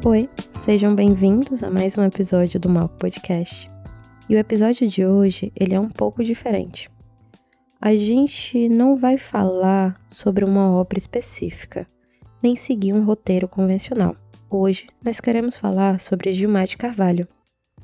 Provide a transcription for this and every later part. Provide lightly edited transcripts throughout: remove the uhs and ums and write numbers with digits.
Oi, sejam bem-vindos a mais um episódio do Malco Podcast. E o episódio de hoje, ele é um pouco diferente. A gente não vai falar sobre uma obra específica, nem seguir um roteiro convencional. Hoje, nós queremos falar sobre Gilmar de Carvalho,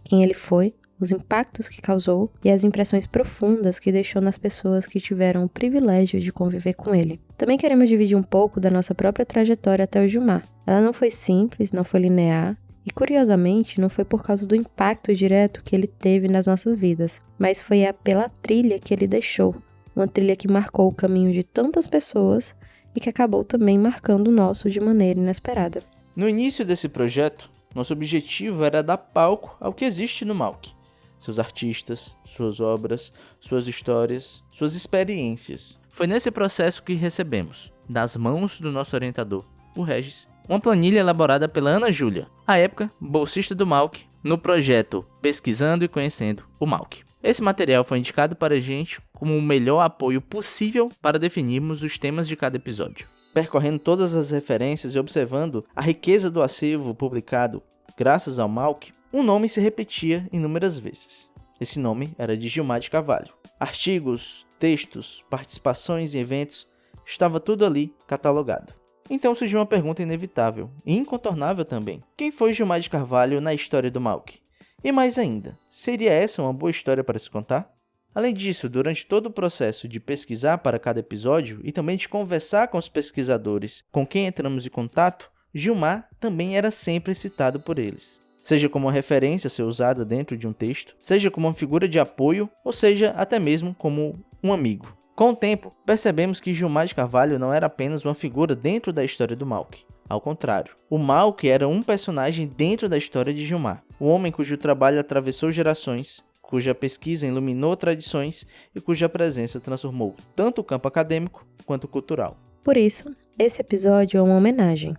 quem ele foi, os impactos que causou e as impressões profundas que deixou nas pessoas que tiveram o privilégio de conviver com ele. Também queremos dividir um pouco da nossa própria trajetória até o Gilmar. Ela não foi simples, não foi linear e, curiosamente, não foi por causa do impacto direto que ele teve nas nossas vidas, mas foi pela trilha que ele deixou, uma trilha que marcou o caminho de tantas pessoas e que acabou também marcando o nosso de maneira inesperada. No início desse projeto, nosso objetivo era dar palco ao que existe no Malc. Seus artistas, suas obras, suas histórias, suas experiências. Foi nesse processo que recebemos, das mãos do nosso orientador, o Regis, uma planilha elaborada pela Ana Júlia, à época bolsista do Malc, no projeto Pesquisando e Conhecendo o Malc. Esse material foi indicado para a gente como o melhor apoio possível para definirmos os temas de cada episódio. Percorrendo todas as referências e observando a riqueza do acervo publicado graças ao Malc, um nome se repetia inúmeras vezes. Esse nome era de Gilmar de Carvalho. Artigos, textos, participações em eventos, estava tudo ali catalogado. Então surgiu uma pergunta inevitável e incontornável também. Quem foi Gilmar de Carvalho na história do Malc? E mais ainda, seria essa uma boa história para se contar? Além disso, durante todo o processo de pesquisar para cada episódio e também de conversar com os pesquisadores com quem entramos em contato, Gilmar também era sempre citado por eles. Seja como uma referência a ser usada dentro de um texto, seja como uma figura de apoio, ou seja até mesmo como um amigo. Com o tempo, percebemos que Gilmar de Carvalho não era apenas uma figura dentro da história do Malc. Ao contrário, o Malc era um personagem dentro da história de Gilmar, o homem cujo trabalho atravessou gerações, cuja pesquisa iluminou tradições e cuja presença transformou tanto o campo acadêmico quanto o cultural. Por isso, esse episódio é uma homenagem,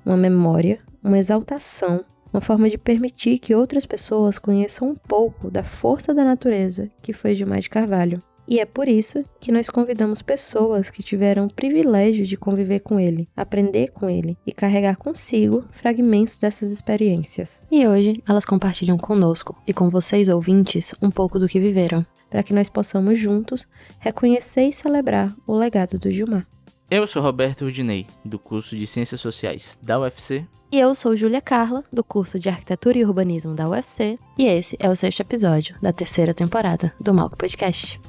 uma memória, uma exaltação, uma forma de permitir que outras pessoas conheçam um pouco da força da natureza que foi Gilmar de Carvalho. E é por isso que nós convidamos pessoas que tiveram o privilégio de conviver com ele, aprender com ele e carregar consigo fragmentos dessas experiências. E hoje elas compartilham conosco e com vocês ouvintes um pouco do que viveram, para que nós possamos juntos reconhecer e celebrar o legado do Gilmar. Eu sou Roberto Rudinei, do curso de Ciências Sociais da UFC. E eu sou Júlia Carla, do curso de Arquitetura e Urbanismo da UFC. E esse é o 6º episódio da 3ª temporada do Malco Podcast.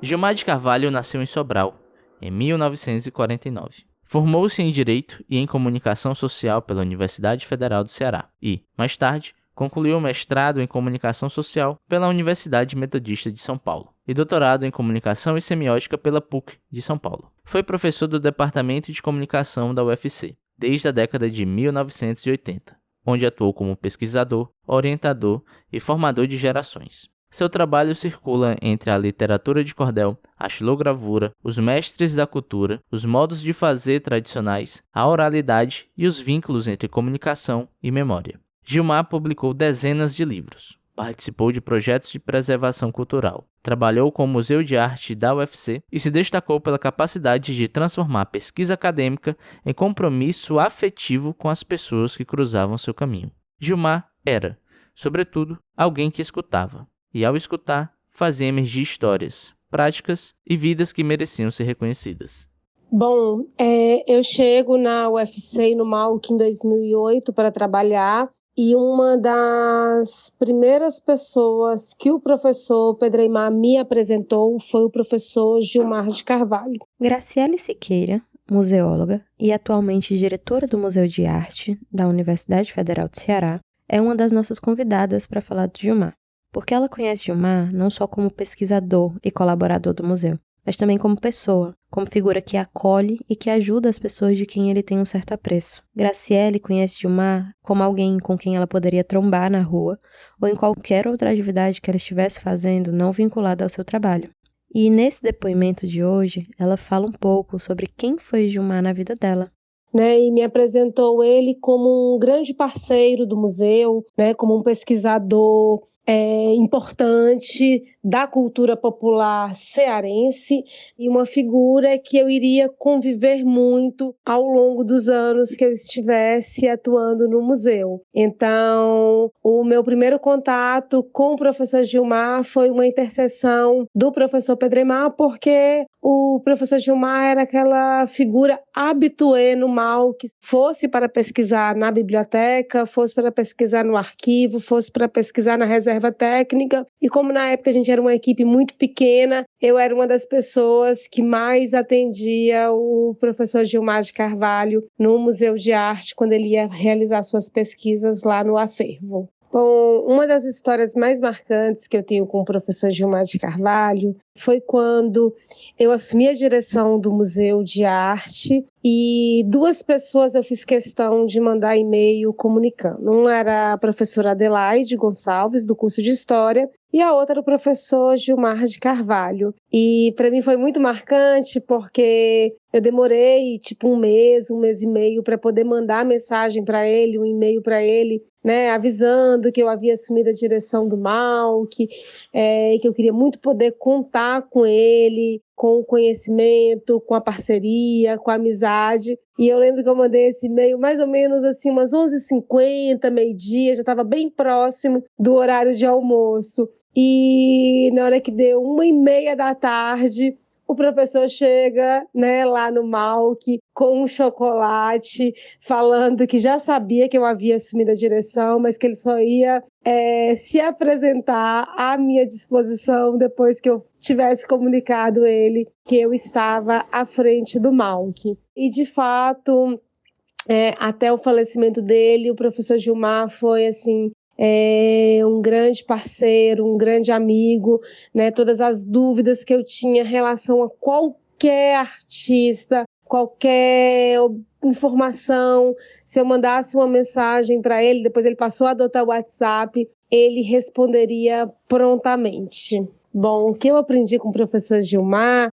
Gilmar de Carvalho nasceu em Sobral, em 1949. Formou-se em Direito e em Comunicação Social pela Universidade Federal do Ceará e, mais tarde, concluiu o mestrado em Comunicação Social pela Universidade Metodista de São Paulo e doutorado em Comunicação e Semiótica pela PUC de São Paulo. Foi professor do Departamento de Comunicação da UFC desde a década de 1980, onde atuou como pesquisador, orientador e formador de gerações. Seu trabalho circula entre a literatura de cordel, a xilogravura, os mestres da cultura, os modos de fazer tradicionais, a oralidade e os vínculos entre comunicação e memória. Gilmar publicou dezenas de livros, participou de projetos de preservação cultural, trabalhou com o Museu de Arte da UFC e se destacou pela capacidade de transformar a pesquisa acadêmica em compromisso afetivo com as pessoas que cruzavam seu caminho. Gilmar era, sobretudo, alguém que escutava. E ao escutar, fazia emergir histórias, práticas e vidas que mereciam ser reconhecidas. Bom, eu chego na UFC e no Malc em 2008 para trabalhar e uma das primeiras pessoas que o professor Pedro Aimar me apresentou foi o professor Gilmar de Carvalho. Graciele Siqueira, museóloga e atualmente diretora do Museu de Arte da Universidade Federal do Ceará, é uma das nossas convidadas para falar de Gilmar. Porque ela conhece Gilmar não só como pesquisador e colaborador do museu, mas também como pessoa, como figura que acolhe e que ajuda as pessoas de quem ele tem um certo apreço. Graciele conhece Gilmar como alguém com quem ela poderia trombar na rua ou em qualquer outra atividade que ela estivesse fazendo não vinculada ao seu trabalho. E nesse depoimento de hoje, ela fala um pouco sobre quem foi Gilmar na vida dela. E me apresentou ele como um grande parceiro do museu, como um pesquisador importante, da cultura popular cearense e uma figura que eu iria conviver muito ao longo dos anos que eu estivesse atuando no museu. Então, o meu primeiro contato com o professor Gilmar foi uma intercessão do professor Pedremar, porque o professor Gilmar era aquela figura habituê no MAUC, fosse para pesquisar na biblioteca, fosse para pesquisar no arquivo, fosse para pesquisar na reserva técnica. E como na época a gente era uma equipe muito pequena, eu era uma das pessoas que mais atendia o professor Gilmar de Carvalho no Museu de Arte, quando ele ia realizar suas pesquisas lá no acervo. Bom, uma das histórias mais marcantes que eu tenho com o professor Gilmar de Carvalho foi quando eu assumi a direção do Museu de Arte e 2 pessoas eu fiz questão de mandar e-mail comunicando. Uma era a professora Adelaide Gonçalves, do curso de História, e a outra era o professor Gilmar de Carvalho. E para mim foi muito marcante porque eu demorei um mês e meio para poder mandar mensagem para ele, um e-mail para ele, né, avisando que eu havia assumido a direção do MAUC, que eu queria muito poder contar com ele, com o conhecimento, com a parceria, com a amizade. E eu lembro que eu mandei esse e-mail mais ou menos assim, umas 11h50, meio-dia, já estava bem próximo do horário de almoço. E na hora que deu 1h30 da tarde, o professor chega, né, lá no MAUC com um chocolate, falando que já sabia que eu havia assumido a direção, mas que ele só ia se apresentar à minha disposição depois que eu tivesse comunicado ele que eu estava à frente do MAUC. E, de fato, até o falecimento dele, o professor Gilmar foi, assim, um grande parceiro, um grande amigo, né? Todas as dúvidas que eu tinha em relação a qualquer artista, qualquer informação, se eu mandasse uma mensagem para ele, depois ele passou a adotar o WhatsApp, ele responderia prontamente. Bom, o que eu aprendi com o professor Gilmar,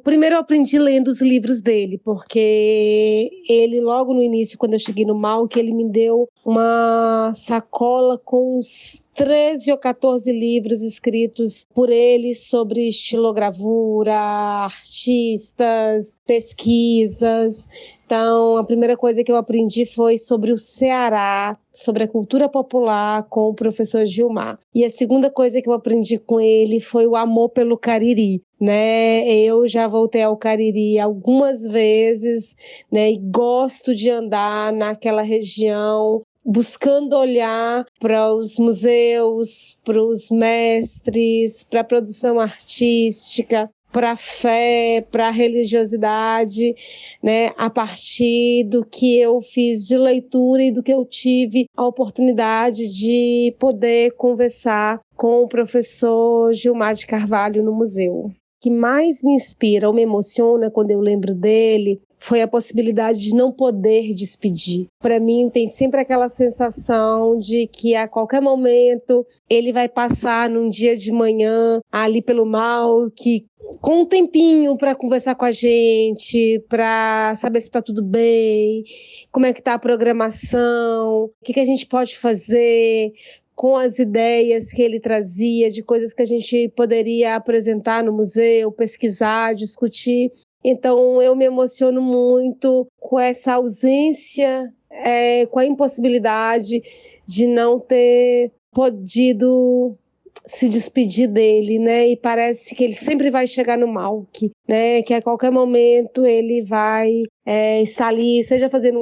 primeiro eu aprendi lendo os livros dele, porque ele, logo no início, quando eu cheguei no MAUC, ele me deu uma sacola com uns 13 ou 14 livros escritos por ele sobre estilogravura, artistas, pesquisas. Então, a primeira coisa que eu aprendi foi sobre o Ceará, sobre a cultura popular com o professor Gilmar. E a segunda coisa que eu aprendi com ele foi o amor pelo Cariri, né? Eu já voltei ao Cariri algumas vezes, né? E gosto de andar naquela região, buscando olhar para os museus, para os mestres, para a produção artística, para a fé, para a religiosidade, né, a partir do que eu fiz de leitura e do que eu tive a oportunidade de poder conversar com o professor Gilmar de Carvalho no museu. O que mais me inspira ou me emociona quando eu lembro dele foi a possibilidade de não poder despedir. Para mim, tem sempre aquela sensação de que a qualquer momento ele vai passar num dia de manhã ali pelo MAUC, com um tempinho para conversar com a gente, para saber se está tudo bem, como é que está a programação, o que a gente pode fazer com as ideias que ele trazia, de coisas que a gente poderia apresentar no museu, pesquisar, discutir. Então, eu me emociono muito com essa ausência, com a impossibilidade de não ter podido se despedir dele, né? E parece que ele sempre vai chegar no MAUC, né? Que a qualquer momento ele vai estar ali, seja fazendo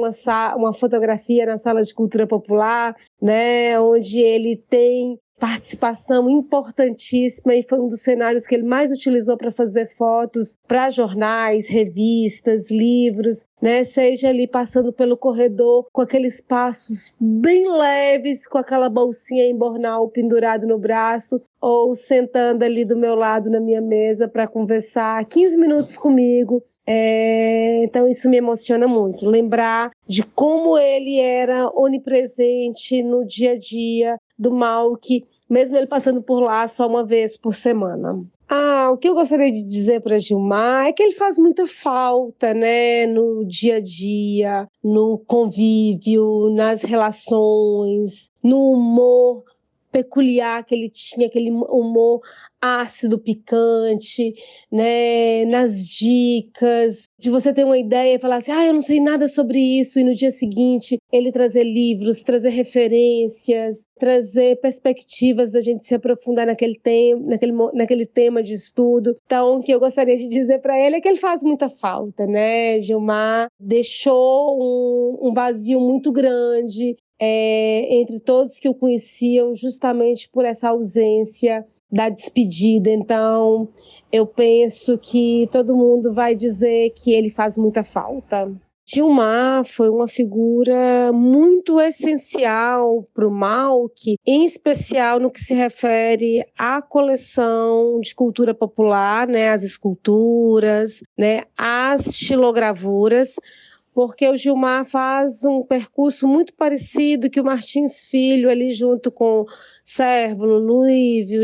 uma fotografia na Sala de Cultura Popular, né? Onde ele tem participação importantíssima e foi um dos cenários que ele mais utilizou para fazer fotos para jornais, revistas, livros, né? Seja ali passando pelo corredor com aqueles passos bem leves, com aquela bolsinha em bornal pendurado no braço, ou sentando ali do meu lado na minha mesa para conversar 15 minutos comigo. Então isso me emociona muito, lembrar de como ele era onipresente no dia a dia do MAUC, mesmo ele passando por lá só uma vez por semana. O que eu gostaria de dizer para Gilmar é que ele faz muita falta, né, no dia a dia, no convívio, nas relações, no humor peculiar que ele tinha, aquele humor ácido, picante, né, nas dicas, de você ter uma ideia e falar assim, eu não sei nada sobre isso, e no dia seguinte ele trazer livros, trazer referências, trazer perspectivas da gente se aprofundar naquele tema de estudo. Então, o que eu gostaria de dizer para ele é que ele faz muita falta, né? Gilmar deixou um vazio muito grande entre todos que o conheciam, justamente por essa ausência da despedida. Então, eu penso que todo mundo vai dizer que ele faz muita falta. Gilmar foi uma figura muito essencial para o MAUC, em especial no que se refere à coleção de cultura popular, né, as esculturas, né, as xilogravuras, porque o Gilmar faz um percurso muito parecido que o Martins Filho, ali junto com Cérvulo, Lúivio,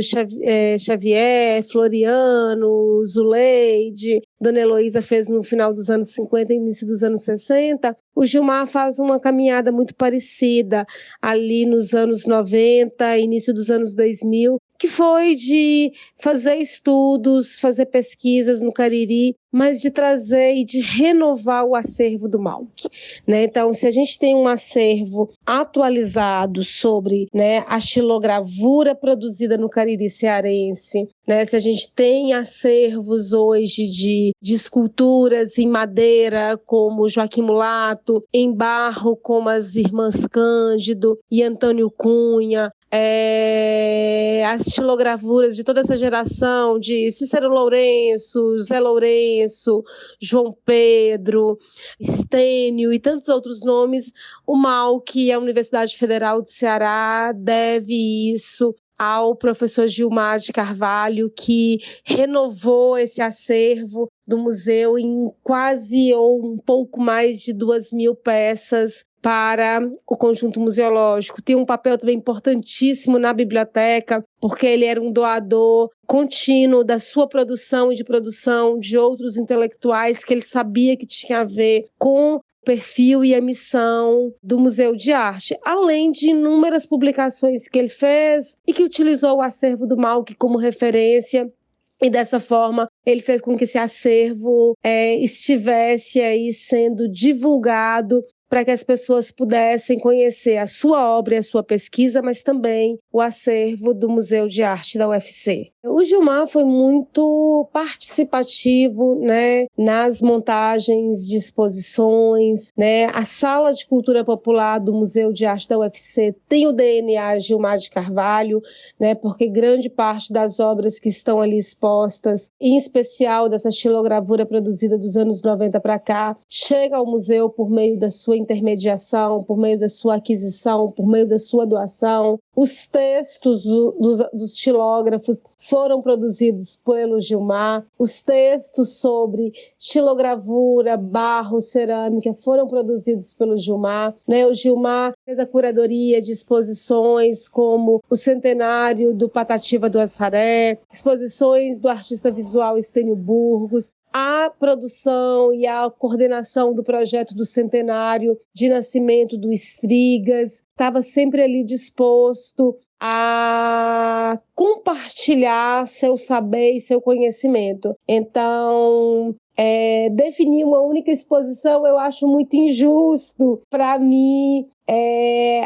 Xavier, Floriano, Zuleide, Dona Heloísa fez no final dos anos 50 e início dos anos 60, o Gilmar faz uma caminhada muito parecida ali nos anos 90, início dos anos 2000, que foi de fazer estudos, fazer pesquisas no Cariri, mas de trazer e de renovar o acervo do MAUC, né? Então, se a gente tem um acervo atualizado sobre, né, a xilogravura produzida no Cariri cearense, né, se a gente tem acervos hoje de esculturas em madeira, como Joaquim Mulato, em barro, como as irmãs Cândido e Antônio Cunha, as xilogravuras de toda essa geração de Cícero Lourenço, Zé Lourenço, João Pedro, Estênio e tantos outros nomes, o MAUC, a Universidade Federal do Ceará, deve isso ao professor Gilmar de Carvalho, que renovou esse acervo do museu em quase ou um pouco mais de 2.000 peças para o conjunto museológico. Tem um papel também importantíssimo na biblioteca, porque ele era um doador contínuo da sua produção e de produção de outros intelectuais que ele sabia que tinha a ver com o perfil e a missão do Museu de Arte, além de inúmeras publicações que ele fez e que utilizou o acervo do MAUC como referência. E dessa forma, ele fez com que esse acervo estivesse aí sendo divulgado para que as pessoas pudessem conhecer a sua obra e a sua pesquisa, mas também o acervo do Museu de Arte da UFC. O Gilmar foi muito participativo, né, nas montagens de exposições, né? A Sala de Cultura Popular do Museu de Arte da UFC tem o DNA Gilmar de Carvalho, né, porque grande parte das obras que estão ali expostas, em especial dessa xilogravura produzida dos anos 90 para cá, chega ao museu por meio da sua intermediação, por meio da sua aquisição, por meio da sua doação. Os textos dos xilógrafos foram produzidos pelo Gilmar, os textos sobre xilogravura, barro, cerâmica foram produzidos pelo Gilmar, né? O Gilmar fez a curadoria de exposições como o centenário do Patativa do Assaré, exposições do artista visual Estênio Burgos, a produção e a coordenação do projeto do centenário de nascimento do Estrigas, estava sempre ali disposto a compartilhar seu saber e seu conhecimento. Então, definir uma única exposição eu acho muito injusto para mim,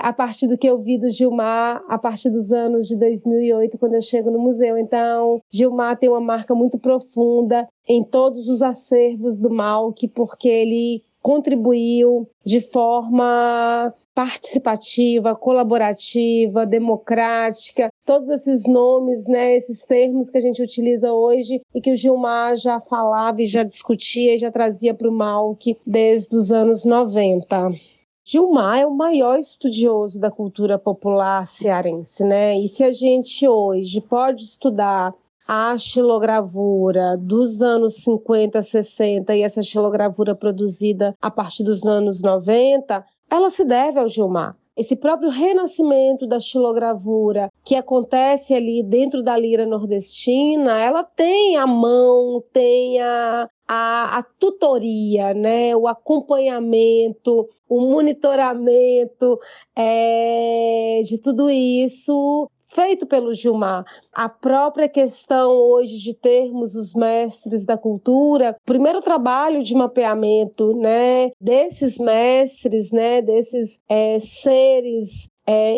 a partir do que eu vi do Gilmar, a partir dos anos de 2008, quando eu chego no museu. Então, Gilmar tem uma marca muito profunda em todos os acervos do MAUC, porque ele contribuiu de forma participativa, colaborativa, democrática, todos esses nomes, né, esses termos que a gente utiliza hoje e que o Gilmar já falava e já discutia e já trazia para o MAUC desde os anos 90. Gilmar é o maior estudioso da cultura popular cearense, né? E se a gente hoje pode estudar a xilogravura dos anos 50, 60 e essa xilogravura produzida a partir dos anos 90, ela se deve ao Gilmar. Esse próprio renascimento da xilogravura que acontece ali dentro da lira nordestina, ela tem a mão, tem a tutoria, né? O acompanhamento, o monitoramento de tudo isso feito pelo Gilmar. A própria questão hoje de termos os mestres da cultura, o primeiro trabalho de mapeamento, né, desses mestres, né, desses seres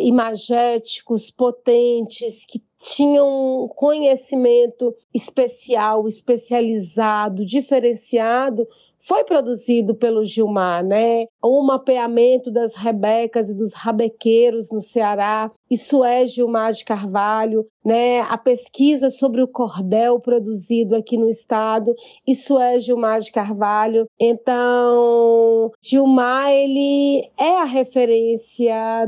imagéticos, potentes, que tinham um conhecimento especial, especializado, diferenciado, foi produzido pelo Gilmar, né? O mapeamento das rebecas e dos rabequeiros no Ceará, isso é Gilmar de Carvalho, né? A pesquisa sobre o cordel produzido aqui no estado, isso é Gilmar de Carvalho. Então, Gilmar, ele é a referência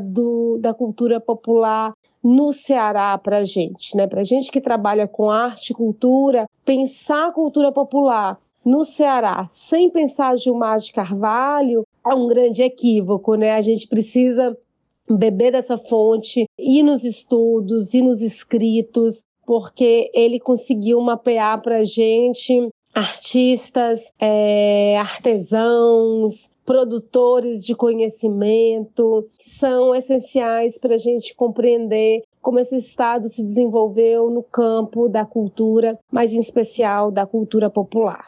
da cultura popular no Ceará para a gente, né? Para a gente que trabalha com arte e cultura, pensar a cultura popular no Ceará sem pensar Gilmar de Carvalho é um grande equívoco, né? A gente precisa beber dessa fonte, ir nos estudos, ir nos escritos, porque ele conseguiu mapear para a gente artistas, artesãos, produtores de conhecimento, que são essenciais para a gente compreender como esse estado se desenvolveu no campo da cultura, mas em especial da cultura popular.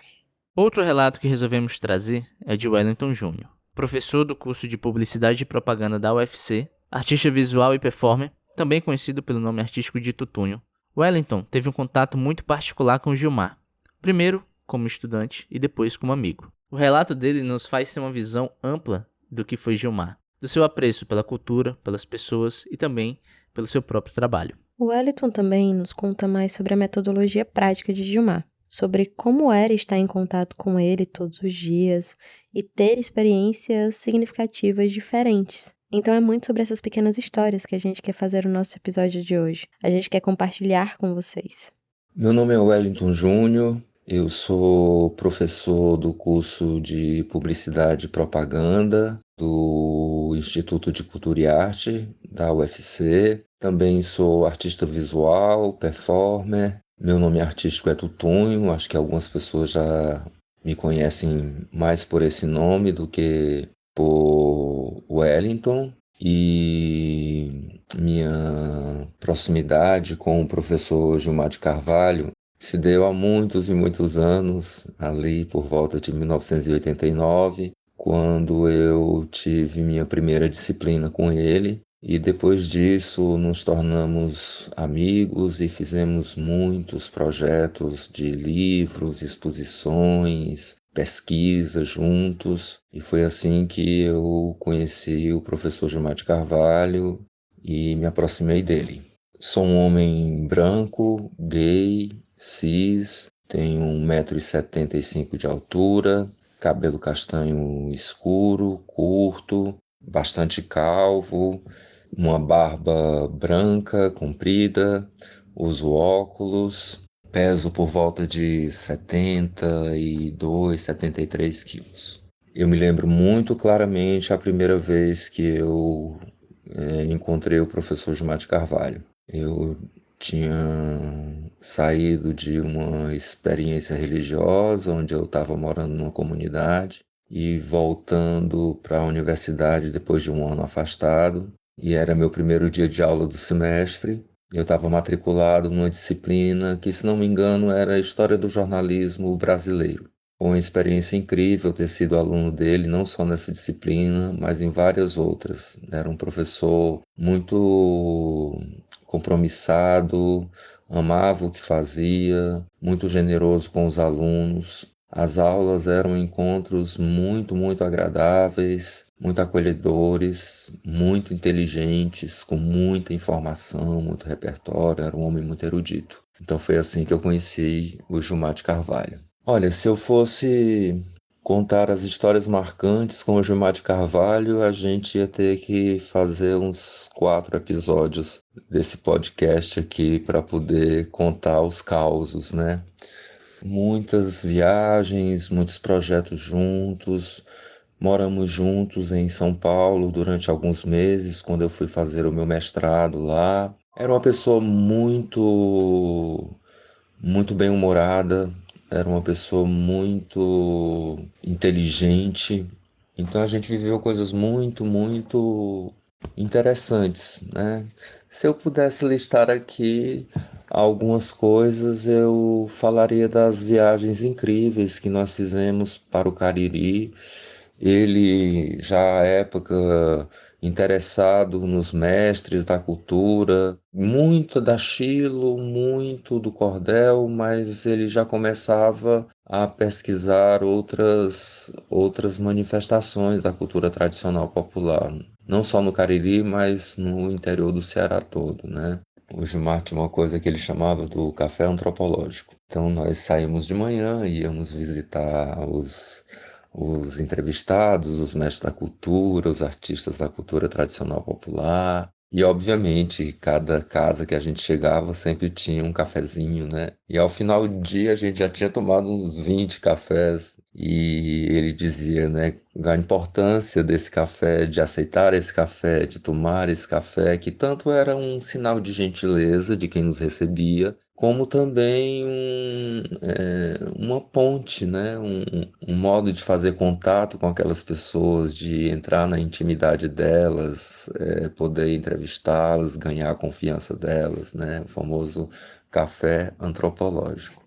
Outro relato que resolvemos trazer é de Wellington Júnior, professor do curso de Publicidade e Propaganda da UFC, artista visual e performer, também conhecido pelo nome artístico de Tutunho. Wellington teve um contato muito particular com Gilmar, primeiro como estudante e depois como amigo. O relato dele nos faz ter uma visão ampla do que foi Gilmar, do seu apreço pela cultura, pelas pessoas e também pelo seu próprio trabalho. O Wellington também nos conta mais sobre a metodologia prática de Gilmar, sobre como era estar em contato com ele todos os dias e ter experiências significativas diferentes. Então é muito sobre essas pequenas histórias que a gente quer fazer o nosso episódio de hoje. A gente quer compartilhar com vocês. Meu nome é Wellington Júnior, eu sou professor do curso de Publicidade e Propaganda do Instituto de Cultura e Arte da UFC. Também sou artista visual, performer. Meu nome artístico é Tutunho, acho que algumas pessoas já me conhecem mais por esse nome do que por Wellington. E minha proximidade com o professor Gilmar de Carvalho se deu há muitos e muitos anos, ali por volta de 1989, quando eu tive minha primeira disciplina com ele. E depois disso nos tornamos amigos e fizemos muitos projetos de livros, exposições, pesquisa juntos, e foi assim que eu conheci o professor Gilmar de Carvalho e me aproximei dele. Sou um homem branco, gay, cis, tenho 1,75 m de altura, cabelo castanho escuro, curto, bastante calvo, uma barba branca, comprida, uso óculos. Peso por volta de 72, 73 quilos. Eu me lembro muito claramente a primeira vez que eu encontrei o professor Gilmar de Carvalho. Eu tinha saído de uma experiência religiosa, onde eu estava morando numa comunidade, e voltando para a universidade depois de um ano afastado. E era meu primeiro dia de aula do semestre. Eu estava matriculado numa disciplina que, se não me engano, era História do Jornalismo Brasileiro. Foi uma experiência incrível ter sido aluno dele, não só nessa disciplina, mas em várias outras. Era um professor muito compromissado, amava o que fazia, muito generoso com os alunos. As aulas eram encontros muito, muito agradáveis, muito acolhedores, muito inteligentes, com muita informação, muito repertório. Era um homem muito erudito. Então foi assim que eu conheci o Gilmar de Carvalho. Olha, se eu fosse contar as histórias marcantes com o Gilmar de Carvalho, a gente ia ter que fazer uns 4 episódios desse podcast aqui para poder contar os causos, né? Muitas viagens, muitos projetos juntos. Moramos juntos em São Paulo durante alguns meses, quando eu fui fazer o meu mestrado lá. Era uma pessoa muito bem-humorada, era uma pessoa muito inteligente. Então a gente viveu coisas muito interessantes, né? Se eu pudesse listar aqui algumas coisas, eu falaria das viagens incríveis que nós fizemos para o Cariri. Ele, já à época, interessado nos mestres da cultura, muito da Chilo, muito do cordel, mas ele já começava a pesquisar outras manifestações da cultura tradicional popular, não só no Cariri, mas no interior do Ceará todo, né? O Gilmar tinha uma coisa que ele chamava do café antropológico. Então nós saímos de manhã, íamos visitar os entrevistados, os mestres da cultura, os artistas da cultura tradicional popular. E, obviamente, cada casa que a gente chegava sempre tinha um cafezinho, né? E ao final do dia a gente já tinha tomado uns 20 cafés. E ele dizia, né, a importância desse café, de aceitar esse café, de tomar esse café, que tanto era um sinal de gentileza de quem nos recebia, como também uma ponte, né? Um modo de fazer contato com aquelas pessoas, de entrar na intimidade delas, poder entrevistá-las, ganhar a confiança delas, né? O famoso café antropológico.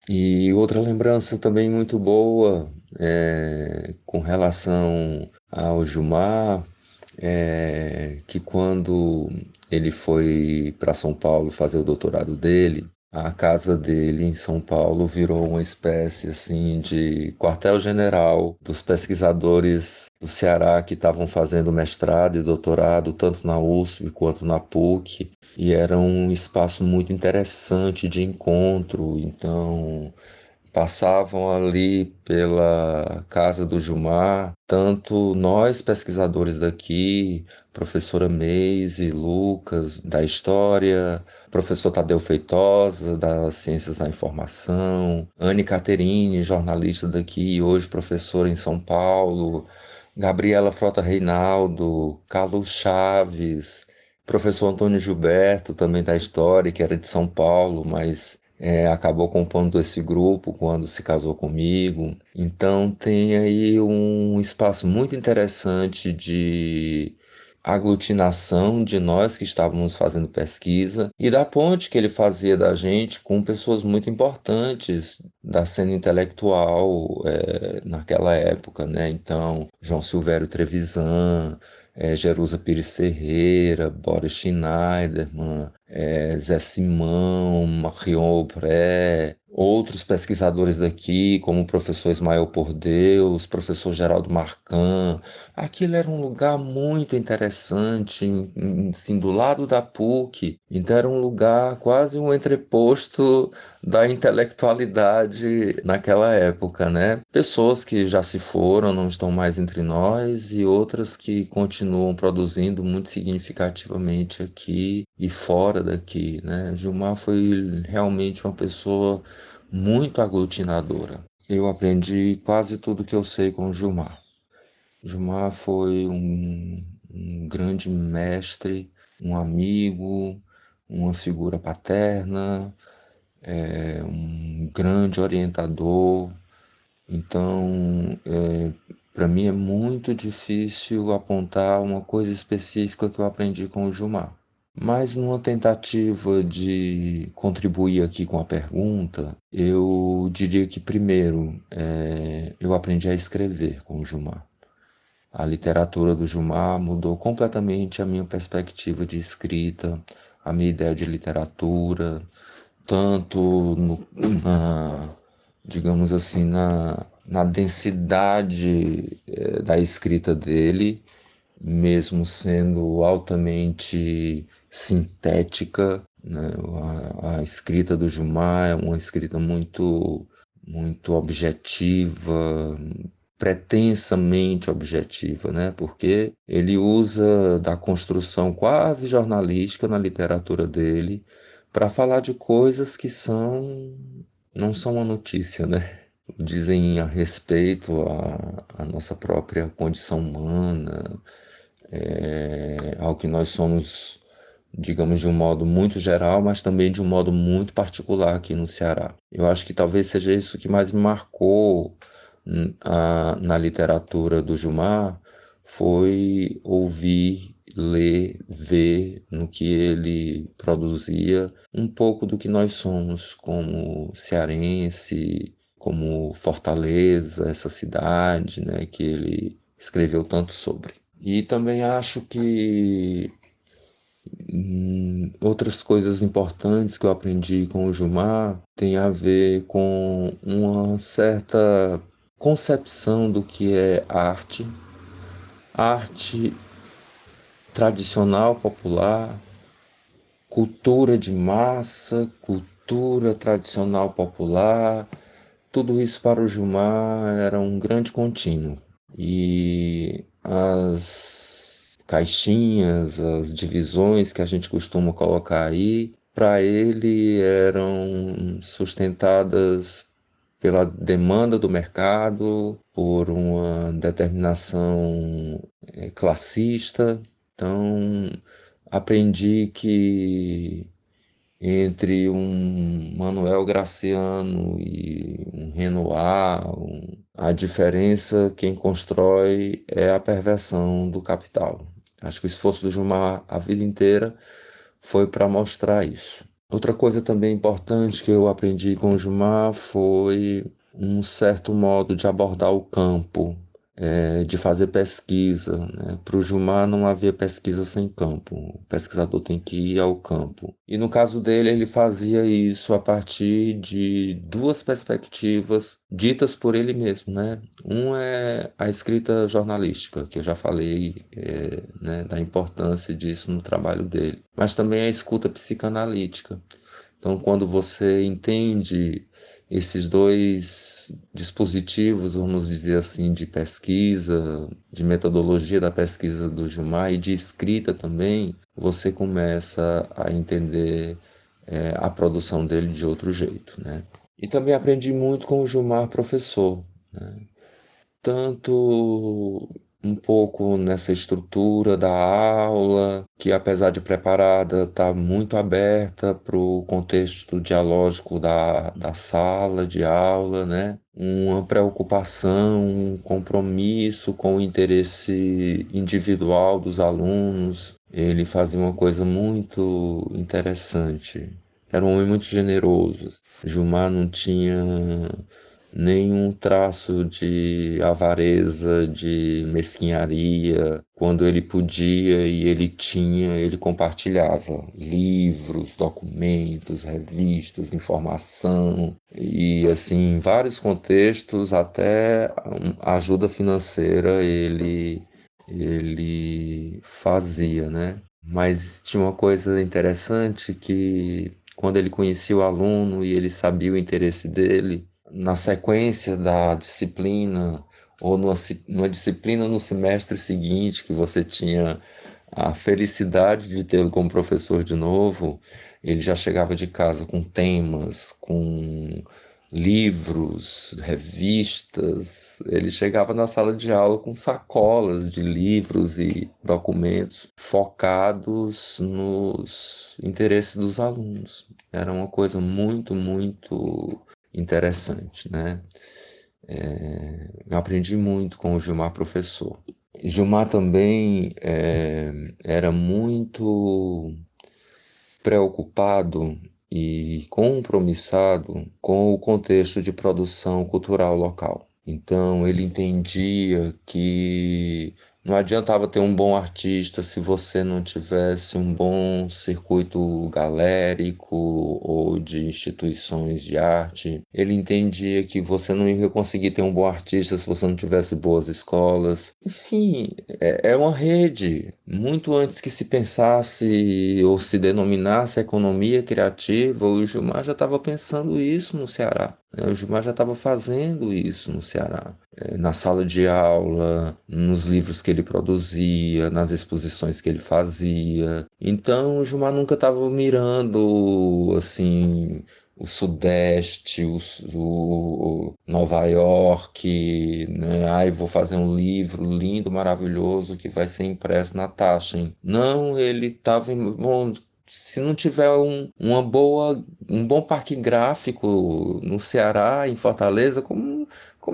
E outra lembrança também muito boa com relação ao Gilmar, que quando ele foi para São Paulo fazer o doutorado dele, a casa dele em São Paulo virou uma espécie assim de quartel-general dos pesquisadores do Ceará que estavam fazendo mestrado e doutorado tanto na USP quanto na PUC, e era um espaço muito interessante de encontro. Então passavam ali pela casa do Gilmar, tanto nós pesquisadores daqui, professora Meise, Lucas, da História, professor Tadeu Feitosa, das Ciências da Informação, Anne Caterine, jornalista daqui, hoje professora em São Paulo, Gabriela Frota Reinaldo, Carlos Chaves, professor Antônio Gilberto, também da História, que era de São Paulo, mas acabou compondo esse grupo quando se casou comigo. Então tem aí um espaço muito interessante de aglutinação de nós que estávamos fazendo pesquisa e da ponte que ele fazia da gente com pessoas muito importantes da cena intelectual naquela época, né? Então, João Silvério Trevisan, Jerusa Pires Ferreira, Boris Schneiderman, Zé Simão, Marion Aubré, outros pesquisadores daqui, como o professor Ismael Por Deus, professor Geraldo Marcan. Aquilo era um lugar muito interessante, assim, do lado da PUC. Então era um lugar quase um entreposto da intelectualidade naquela época, né? Pessoas que já se foram, não estão mais entre nós, e outras que continuam produzindo muito significativamente aqui e fora daqui, né? Gilmar foi realmente uma pessoa muito aglutinadora. Eu aprendi quase tudo que eu sei com o Gilmar. Gilmar foi um grande mestre, um amigo, uma figura paterna, um grande orientador. Então, para mim é muito difícil apontar uma coisa específica que eu aprendi com o Gilmar. Mas numa tentativa de contribuir aqui com a pergunta, eu diria que primeiro eu aprendi a escrever com o Gilmar. A literatura do Gilmar mudou completamente a minha perspectiva de escrita, a minha ideia de literatura, tanto digamos assim, na densidade da escrita dele, mesmo sendo altamente sintética, né? A escrita do Gilmar é uma escrita muito objetiva, pretensamente objetiva, né? Porque ele usa da construção quase jornalística na literatura dele para falar de coisas que não são uma notícia, né? Dizem a respeito à nossa própria condição humana, ao que nós somos, digamos, de um modo muito geral, mas também de um modo muito particular aqui no Ceará. Eu acho que talvez seja isso que mais me marcou na literatura do Gilmar, foi ouvir ler, ver no que ele produzia um pouco do que nós somos como cearense, como Fortaleza, essa cidade, né, que ele escreveu tanto sobre. E também acho que outras coisas importantes que eu aprendi com o Gilmar tem a ver com uma certa concepção do que é arte tradicional popular, cultura de massa, cultura tradicional popular, tudo isso para o Gilmar era um grande contínuo. E as caixinhas, as divisões que a gente costuma colocar aí, para ele eram sustentadas pela demanda do mercado, por uma determinação classista. Então, aprendi que entre um Manuel Graciano e um Renoir, a diferença, quem constrói é a perversão do capital. Acho que o esforço do Gilmar a vida inteira foi para mostrar isso. Outra coisa também importante que eu aprendi com o Gilmar foi um certo modo de abordar o campo, de fazer pesquisa, né? Para o Gilmar não havia pesquisa sem campo, o pesquisador tem que ir ao campo. E no caso dele, ele fazia isso a partir de duas perspectivas ditas por ele mesmo, né? Um é a escrita jornalística, que eu já falei, né, da importância disso no trabalho dele, mas também a escuta psicanalítica. Então, quando você entende esses dois dispositivos, vamos dizer assim, de pesquisa, de metodologia da pesquisa do Gilmar e de escrita também, você começa a entender a produção dele de outro jeito, né? E também aprendi muito com o Gilmar professor, né? Tanto um pouco nessa estrutura da aula, que apesar de preparada, está muito aberta para o contexto dialógico da sala de aula, né? Uma preocupação, um compromisso com o interesse individual dos alunos. Ele fazia uma coisa muito interessante. Era um homem muito generoso. Gilmar não tinha nenhum traço de avareza, de mesquinharia. Quando ele podia e ele tinha, ele compartilhava livros, documentos, revistas, informação e assim, em vários contextos, até ajuda financeira ele fazia, né? Mas tinha uma coisa interessante que quando ele conhecia o aluno e ele sabia o interesse dele, na sequência da disciplina ou numa disciplina no semestre seguinte que você tinha a felicidade de tê-lo como professor de novo, ele já chegava de casa com temas, com livros, revistas. Ele chegava na sala de aula com sacolas de livros e documentos focados nos interesses dos alunos. Era uma coisa muito, muito interessante, né? Eu aprendi muito com o Gilmar professor. Gilmar também era muito preocupado e compromissado com o contexto de produção cultural local. Então ele entendia que não adiantava ter um bom artista se você não tivesse um bom circuito galérico ou de instituições de arte. Ele entendia que você não ia conseguir ter um bom artista se você não tivesse boas escolas. Enfim, é uma rede. Muito antes que se pensasse ou se denominasse economia criativa, o Gilmar já estava pensando isso no Ceará. O Gilmar já estava fazendo isso no Ceará, na sala de aula, nos livros que ele produzia, nas exposições que ele fazia. Então, o Gilmar nunca estava mirando assim o Sudeste, o Nova York, né? Ai, vou fazer um livro lindo, maravilhoso que vai ser impresso na Taschen. Não, ele estava bom, se não tiver um bom parque gráfico no Ceará, em Fortaleza, como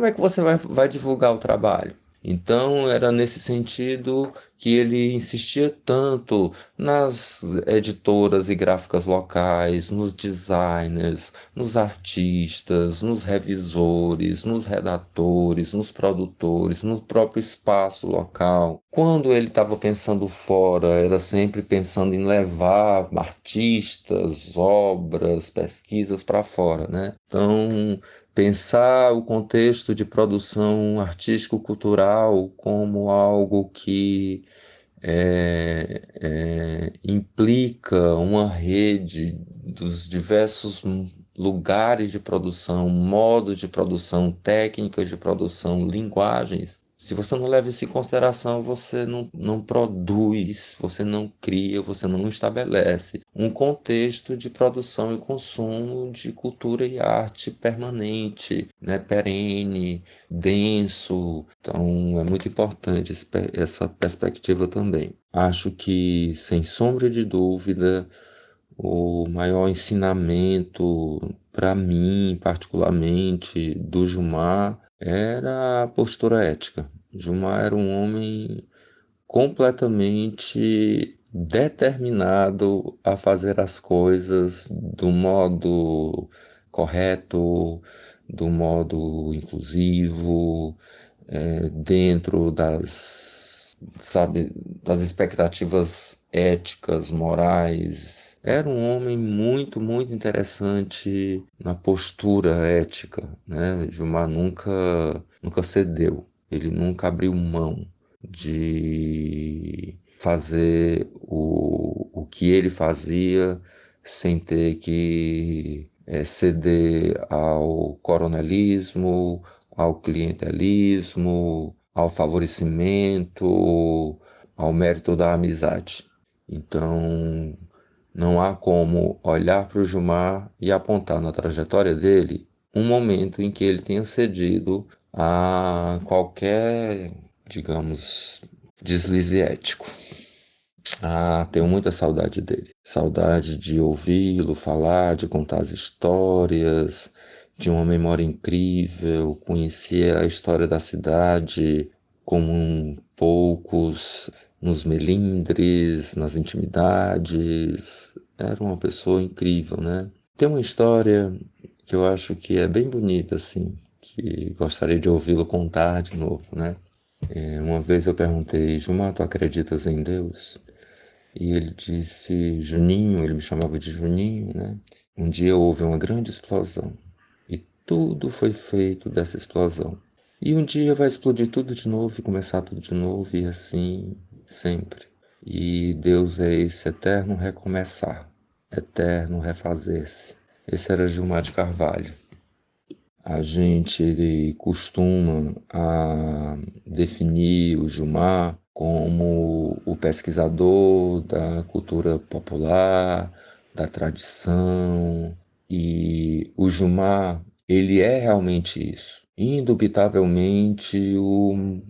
é que você vai divulgar o trabalho? Então era nesse sentido que ele insistia tanto nas editoras e gráficas locais, nos designers, nos artistas, nos revisores, nos redatores, nos produtores, no próprio espaço local. Quando ele estava pensando fora, era sempre pensando em levar artistas, obras, pesquisas para fora, né? Então, pensar o contexto de produção artístico-cultural como algo que implica uma rede dos diversos lugares de produção, modos de produção, técnicas de produção, linguagens. Se você não leva isso em consideração, você não produz, você não cria, você não estabelece um contexto de produção e consumo de cultura e arte permanente, né, perene, denso. Então, é muito importante essa perspectiva também. Acho que, sem sombra de dúvida, o maior ensinamento para mim, particularmente, do Gilmar, era a postura ética. Gilmar era um homem completamente determinado a fazer as coisas do modo correto, do modo inclusivo, dentro das expectativas éticas, morais. Era um homem muito, muito interessante na postura ética, né? Gilmar nunca cedeu, ele nunca abriu mão de fazer o que ele fazia sem ter que ceder ao coronelismo, ao clientelismo, ao favorecimento, ao mérito da amizade. Então, não há como olhar para o Gilmar e apontar na trajetória dele um momento em que ele tenha cedido a qualquer, digamos, deslize ético. Tenho muita saudade dele. Saudade de ouvi-lo falar, de contar as histórias, de uma memória incrível, conhecia a história da cidade como poucos, nos melindres, nas intimidades. Era uma pessoa incrível, né? Tem uma história que eu acho que é bem bonita, assim, que gostaria de ouvi-lo contar de novo, né? Uma vez eu perguntei: Gilmar, tu acreditas em Deus? E ele disse: Juninho, ele me chamava de Juninho, né? Um dia houve uma grande explosão e tudo foi feito dessa explosão. E um dia vai explodir tudo de novo e começar tudo de novo, e assim sempre. E Deus é esse eterno recomeçar, eterno refazer-se. Esse era Gilmar de Carvalho. A gente costuma definir o Gilmar como o pesquisador da cultura popular, da tradição, e o Gilmar, ele é realmente isso. Indubitavelmente um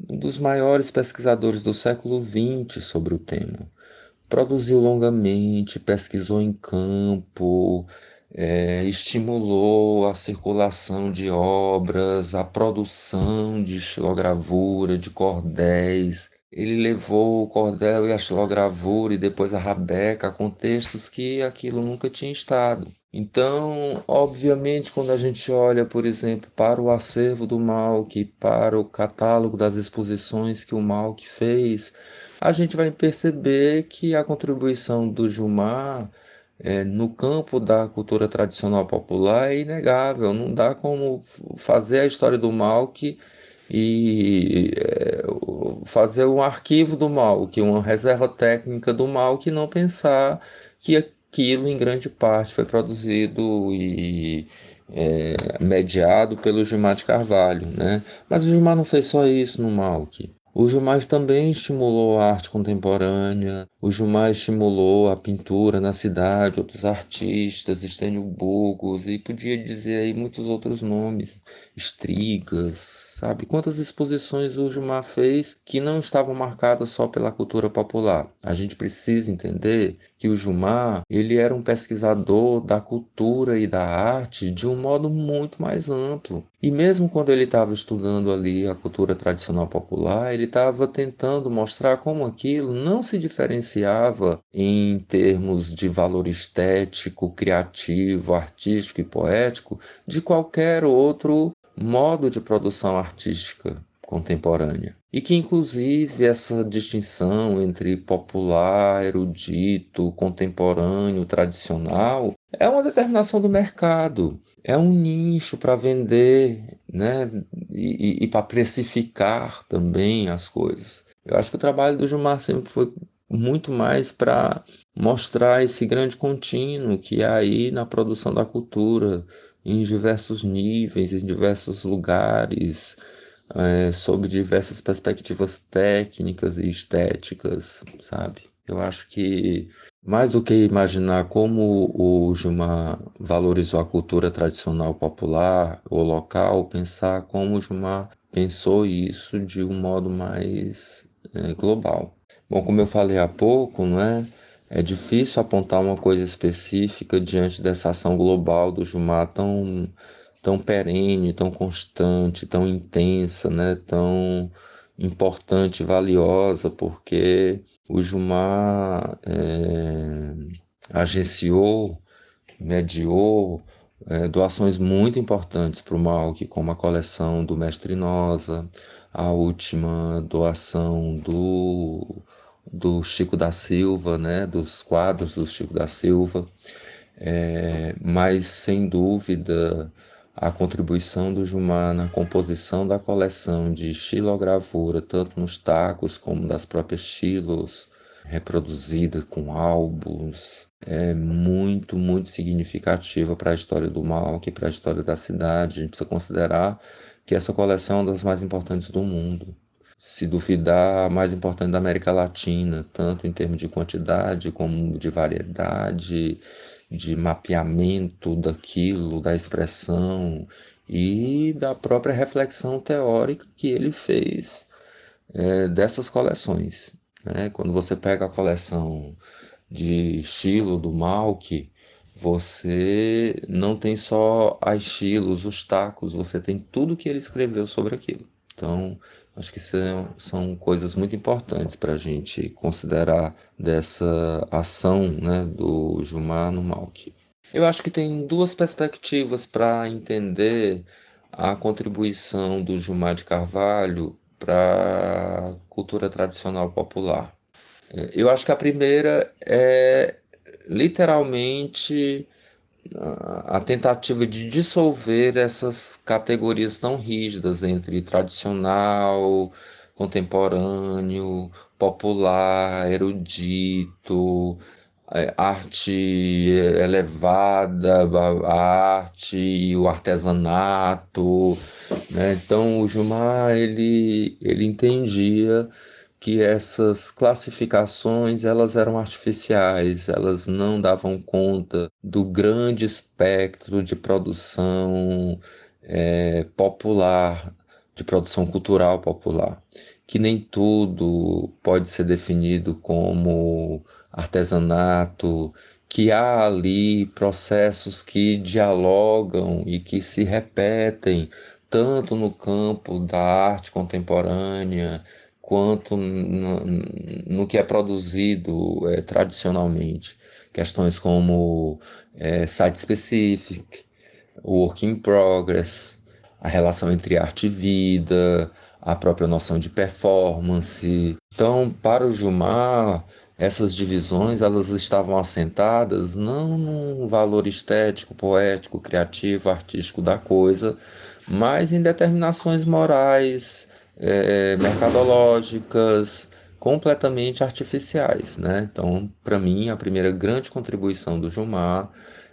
dos maiores pesquisadores do século XX sobre o tema. Produziu longamente, pesquisou em campo, estimulou a circulação de obras, a produção de xilogravura, de cordéis. Ele levou o cordel e a xilogravura e depois a rabeca a contextos que aquilo nunca tinha estado. Então, obviamente, quando a gente olha, por exemplo, para o acervo do Malk, para o catálogo das exposições que o Malk fez, a gente vai perceber que a contribuição do Gilmar no campo da cultura tradicional popular é inegável. Não dá como fazer a história do Malk e fazer um arquivo do Malk, uma reserva técnica do Malk, e não pensar que aquilo em grande parte foi produzido e mediado pelo Gilmar de Carvalho, né? Mas o Gilmar não fez só isso no Malk. O Gilmar também estimulou a arte contemporânea, o Gilmar estimulou a pintura na cidade, outros artistas, Estênio Bugos, e podia dizer aí muitos outros nomes, Estrigas, sabe? Quantas exposições o Gilmar fez que não estavam marcadas só pela cultura popular? A gente precisa entender que o Gilmar, ele era um pesquisador da cultura e da arte de um modo muito mais amplo. E mesmo quando ele estava estudando ali a cultura tradicional popular, ele estava tentando mostrar como aquilo não se diferenciava em termos de valor estético, criativo, artístico e poético de qualquer outro modo de produção artística contemporânea. E que, inclusive, essa distinção entre popular, erudito, contemporâneo, tradicional, é uma determinação do mercado, é um nicho para vender, né? E para precificar também as coisas. Eu acho que o trabalho do Gilmar sempre foi muito mais para mostrar esse grande contínuo que há aí na produção da cultura, em diversos níveis, em diversos lugares, sob diversas perspectivas técnicas e estéticas, sabe? Eu acho que, mais do que imaginar como o Gilmar valorizou a cultura tradicional popular ou local, pensar como o Gilmar pensou isso de um modo mais global. Bom, como eu falei há pouco, não é? É difícil apontar uma coisa específica diante dessa ação global do Gilmar tão perene, tão constante, tão intensa, né? Tão importante e valiosa, porque o Gilmar agenciou, mediou doações muito importantes para o MAUC, como a coleção do Mestre Nosa, a última doação do Chico da Silva, né, dos quadros do Chico da Silva, mas sem dúvida a contribuição do Gilmar na composição da coleção de xilogravura, tanto nos tacos como das próprias xilos, reproduzida com álbuns, é muito, muito significativa para a história do Malc, para a história da cidade. A gente precisa considerar que essa coleção é uma das mais importantes do mundo. Se duvidar, a mais importante da América Latina, tanto em termos de quantidade como de variedade, de mapeamento daquilo, da expressão e da própria reflexão teórica que ele fez dessas coleções, né? Quando você pega a coleção de estilo do Malk, você não tem só as estilos, os tacos, você tem tudo que ele escreveu sobre aquilo. Então, acho que são coisas muito importantes para a gente considerar dessa ação, né, do Gilmar no Malk. Eu acho que tem duas perspectivas para entender a contribuição do Gilmar de Carvalho para a cultura tradicional popular. Eu acho que a primeira é literalmente a tentativa de dissolver essas categorias tão rígidas entre tradicional, contemporâneo, popular, erudito, arte elevada, a arte e o artesanato, né? Então o Gilmar ele entendia que essas classificações elas eram artificiais, elas não davam conta do grande espectro de produção popular, de produção cultural popular, que nem tudo pode ser definido como artesanato, que há ali processos que dialogam e que se repetem tanto no campo da arte contemporânea, quanto no que é produzido tradicionalmente. Questões como site specific, work in progress, a relação entre arte e vida, a própria noção de performance. Então, para o Gilmar, essas divisões elas estavam assentadas não num valor estético, poético, criativo, artístico da coisa, mas em determinações morais, mercadológicas, completamente artificiais, né? Então, para mim, a primeira grande contribuição do Gilmar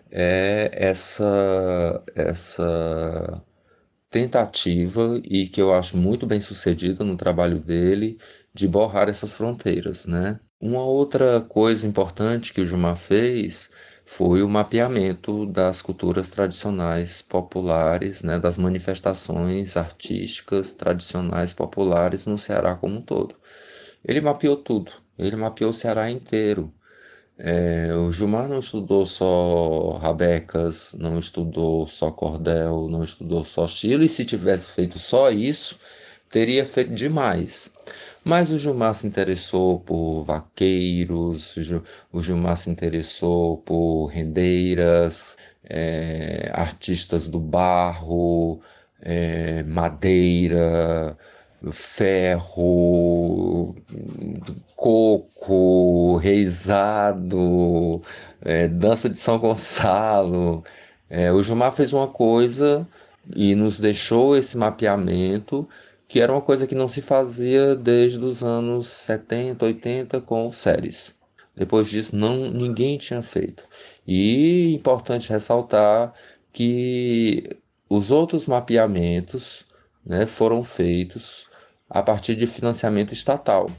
é essa tentativa, e que eu acho muito bem sucedida no trabalho dele, de borrar essas fronteiras, né? Uma outra coisa importante que o Gilmar fez foi o mapeamento das culturas tradicionais populares, né, das manifestações artísticas tradicionais populares no Ceará como um todo. Ele mapeou tudo, ele mapeou o Ceará inteiro. O Gilmar não estudou só rabecas, não estudou só cordel, não estudou só estilo, e se tivesse feito só isso, teria feito demais. Mas o Gilmar se interessou por vaqueiros, o Gilmar se interessou por rendeiras, artistas do barro, madeira, ferro, coco, reizado, dança de São Gonçalo. O Gilmar fez uma coisa e nos deixou esse mapeamento, que era uma coisa que não se fazia desde os anos 70, 80 com séries. Depois disso, ninguém tinha feito. E importante ressaltar que os outros mapeamentos, né, foram feitos a partir de financiamento estatal.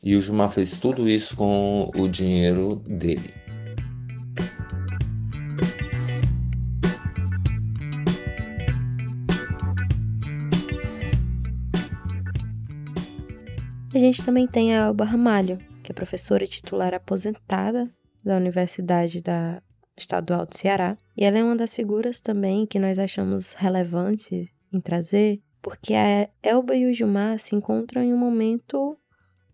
E o Gilmar fez tudo isso com o dinheiro dele. A gente também tem a Elba Ramalho, que é professora titular aposentada da Universidade Estadual do Ceará. E ela é uma das figuras também que nós achamos relevantes em trazer, porque a Elba e o Gilmar se encontram em um momento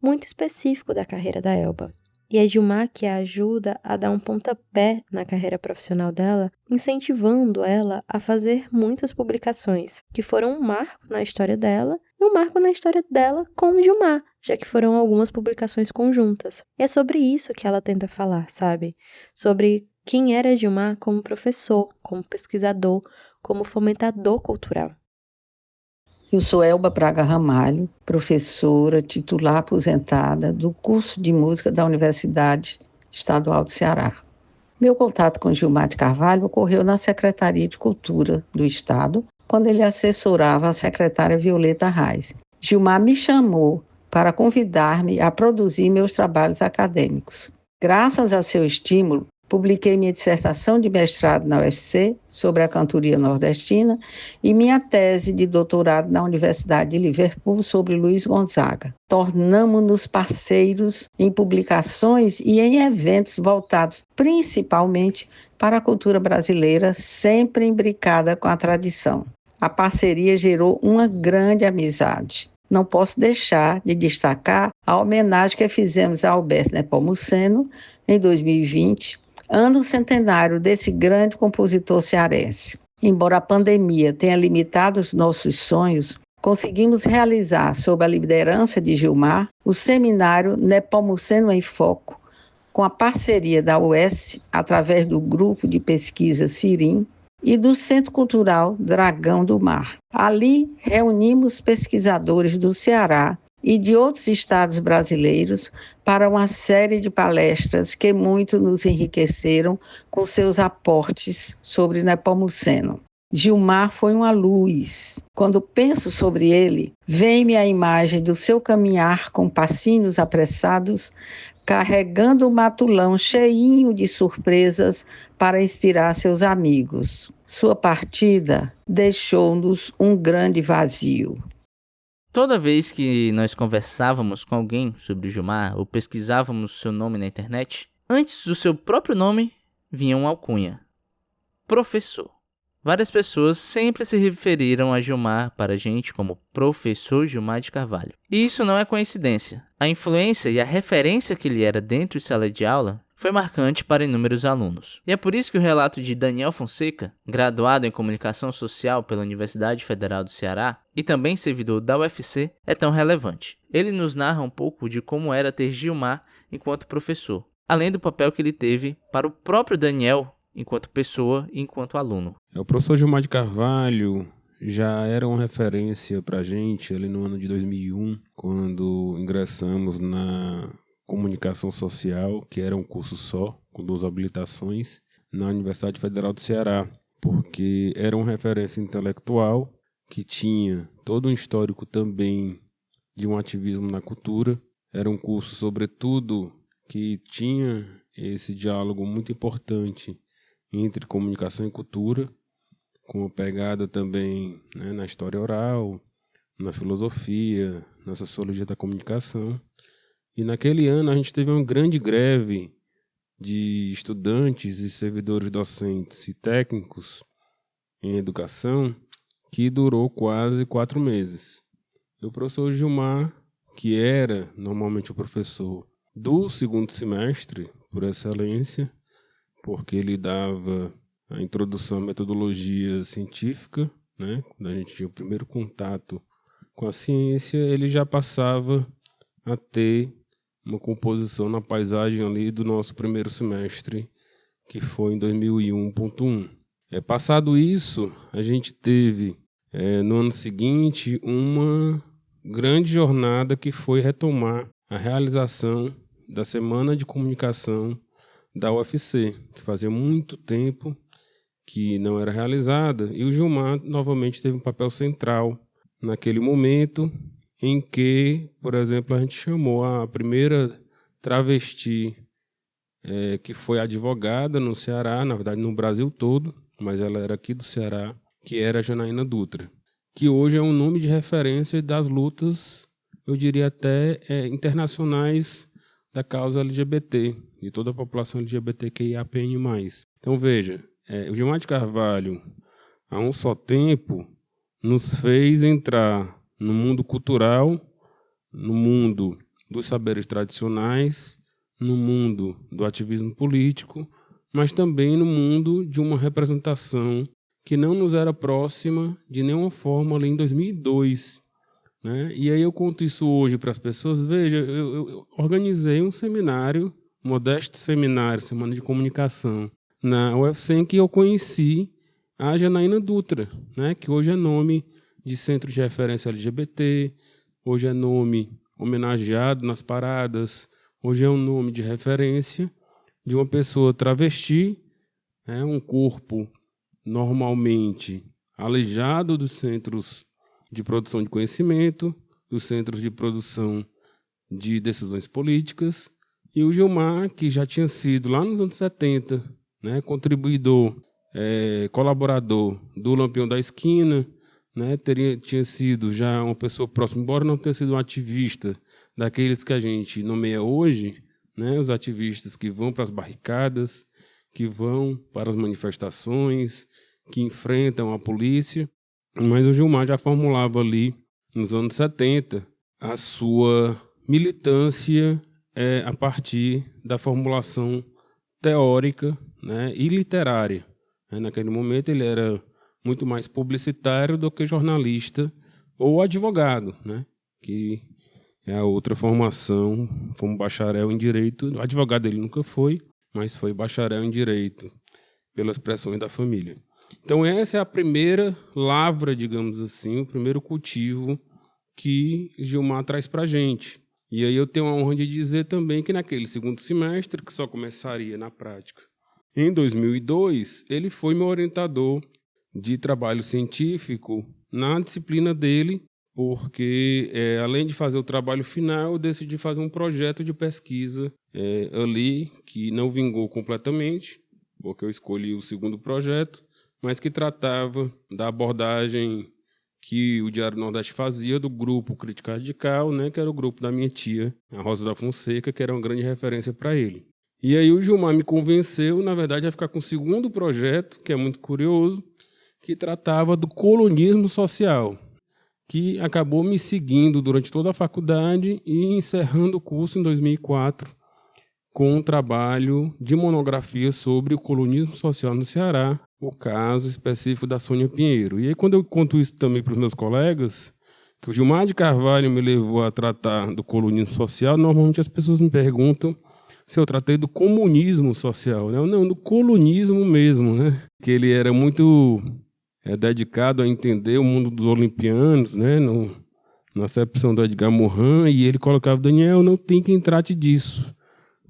muito específico da carreira da Elba. E é Gilmar que a ajuda a dar um pontapé na carreira profissional dela, incentivando ela a fazer muitas publicações, que foram um marco na história dela e um marco na história dela com o Gilmar, já que foram algumas publicações conjuntas. E é sobre isso que ela tenta falar, sabe? Sobre quem era Gilmar como professor, como pesquisador, como fomentador cultural. Eu sou Elba Braga Ramalho, professora titular aposentada do curso de música da Universidade Estadual do Ceará. Meu contato com Gilmar de Carvalho ocorreu na Secretaria de Cultura do Estado, quando ele assessorava a secretária Violeta Reis. Gilmar me chamou para convidar-me a produzir meus trabalhos acadêmicos. Graças a seu estímulo, publiquei minha dissertação de mestrado na UFC sobre a cantoria nordestina e minha tese de doutorado na Universidade de Liverpool sobre Luiz Gonzaga. Tornamo-nos parceiros em publicações e em eventos voltados principalmente para a cultura brasileira, sempre imbricada com a tradição. A parceria gerou uma grande amizade. Não posso deixar de destacar a homenagem que fizemos a Alberto Nepomuceno em 2020, ano centenário desse grande compositor cearense. Embora a pandemia tenha limitado os nossos sonhos, conseguimos realizar, sob a liderança de Gilmar, o seminário Nepomuceno em Foco, com a parceria da UES, através do Grupo de Pesquisa Cirim, e do Centro Cultural Dragão do Mar. Ali, reunimos pesquisadores do Ceará e de outros estados brasileiros para uma série de palestras que muito nos enriqueceram com seus aportes sobre Nepomuceno. Gilmar foi uma luz. Quando penso sobre ele, vem-me a imagem do seu caminhar com passinhos apressados, carregando o matulão cheinho de surpresas para inspirar seus amigos. Sua partida deixou-nos um grande vazio. Toda vez que nós conversávamos com alguém sobre o Gilmar ou pesquisávamos seu nome na internet, antes do seu próprio nome vinha uma alcunha: professor. Várias pessoas sempre se referiram a Gilmar para a gente como Professor Gilmar de Carvalho. E isso não é coincidência. A influência e a referência que ele era dentro de sala de aula foi marcante para inúmeros alunos. E é por isso que o relato de Daniel Fonseca, graduado em Comunicação Social pela Universidade Federal do Ceará e também servidor da UFC, é tão relevante. Ele nos narra um pouco de como era ter Gilmar enquanto professor, além do papel que ele teve para o próprio Daniel enquanto pessoa e enquanto aluno. O professor Gilmar de Carvalho já era uma referência para a gente ali no ano de 2001, quando ingressamos na Comunicação Social, que era um curso só, com 2 habilitações, na Universidade Federal do Ceará, porque era uma referência intelectual que tinha todo um histórico também de um ativismo na cultura. Era um curso, sobretudo, que tinha esse diálogo muito importante entre comunicação e cultura, com uma pegada também, né, na história oral, na filosofia, na sociologia da comunicação. E naquele ano a gente teve uma grande greve de estudantes e servidores docentes e técnicos em educação que durou quase 4 meses. E o professor Gilmar, que era normalmente o professor do segundo semestre, por excelência, porque ele dava a introdução à metodologia científica, né? Quando a gente tinha o primeiro contato com a ciência, ele já passava a ter uma composição na paisagem ali do nosso primeiro semestre, que foi em 2001.1. Passado isso, a gente teve, no ano seguinte, uma grande jornada que foi retomar a realização da Semana de Comunicação da UFC, que fazia muito tempo que não era realizada, e o Gilmar novamente teve um papel central naquele momento em que, por exemplo, a gente chamou a primeira travesti que foi advogada no Ceará, na verdade no Brasil todo, mas ela era aqui do Ceará, que era a Janaína Dutra, que hoje é um nome de referência das lutas, eu diria até internacionais da causa LGBT, de toda a população LGBTQIAPN+. Então veja, o Gilmar de Carvalho, há um só tempo, nos fez entrar no mundo cultural, no mundo dos saberes tradicionais, no mundo do ativismo político, mas também no mundo de uma representação que não nos era próxima de nenhuma forma ali em 2002. Né? E aí eu conto isso hoje para as pessoas. Veja, eu organizei um seminário, um modesto seminário, Semana de Comunicação, na UFC, em que eu conheci a Janaína Dutra, né? Que hoje é nome de Centro de Referência LGBT, hoje é nome homenageado nas paradas, hoje é um nome de referência de uma pessoa travesti, um corpo normalmente aleijado dos centros de produção de conhecimento, dos centros de produção de decisões políticas, e o Gilmar, que já tinha sido lá nos anos 70, contribuidor, colaborador do Lampião da Esquina, tinha sido já uma pessoa próxima, embora não tenha sido um ativista daqueles que a gente nomeia hoje, os ativistas que vão para as barricadas, que vão para as manifestações, que enfrentam a polícia. Mas o Gilmar já formulava ali, nos anos 70, a sua militância a partir da formulação teórica, e literária. Naquele momento ele era muito mais publicitário do que jornalista ou advogado, que é a outra formação, como bacharel em Direito. O advogado ele nunca foi, mas foi bacharel em Direito, pelas pressões da família. Então essa é a primeira lavra, digamos assim, o primeiro cultivo que Gilmar traz para a gente. E aí eu tenho a honra de dizer também que naquele segundo semestre, que só começaria na prática em 2002, ele foi meu orientador de trabalho científico na disciplina dele, porque além de fazer o trabalho final, eu decidi fazer um projeto de pesquisa ali, que não vingou completamente, porque eu escolhi o segundo projeto, mas que tratava da abordagem que o Diário Nordeste fazia do grupo Crítica Radical, que era o grupo da minha tia, a Rosa da Fonseca, que era uma grande referência para ele. E aí o Gilmar me convenceu, na verdade, a ficar com o segundo projeto, que é muito curioso, que tratava do colonismo social, que acabou me seguindo durante toda a faculdade e encerrando o curso em 2004 com um trabalho de monografia sobre o colonismo social no Ceará, o caso específico da Sônia Pinheiro. E aí, quando eu conto isso também para os meus colegas, que o Gilmar de Carvalho me levou a tratar do colonismo social, normalmente as pessoas me perguntam se eu tratei do comunismo social. Não, do colonismo mesmo, que ele era muito dedicado a entender o mundo dos olimpianos, na acepção do Edgar Morin, e ele colocava: Daniel, não tem quem trate disso,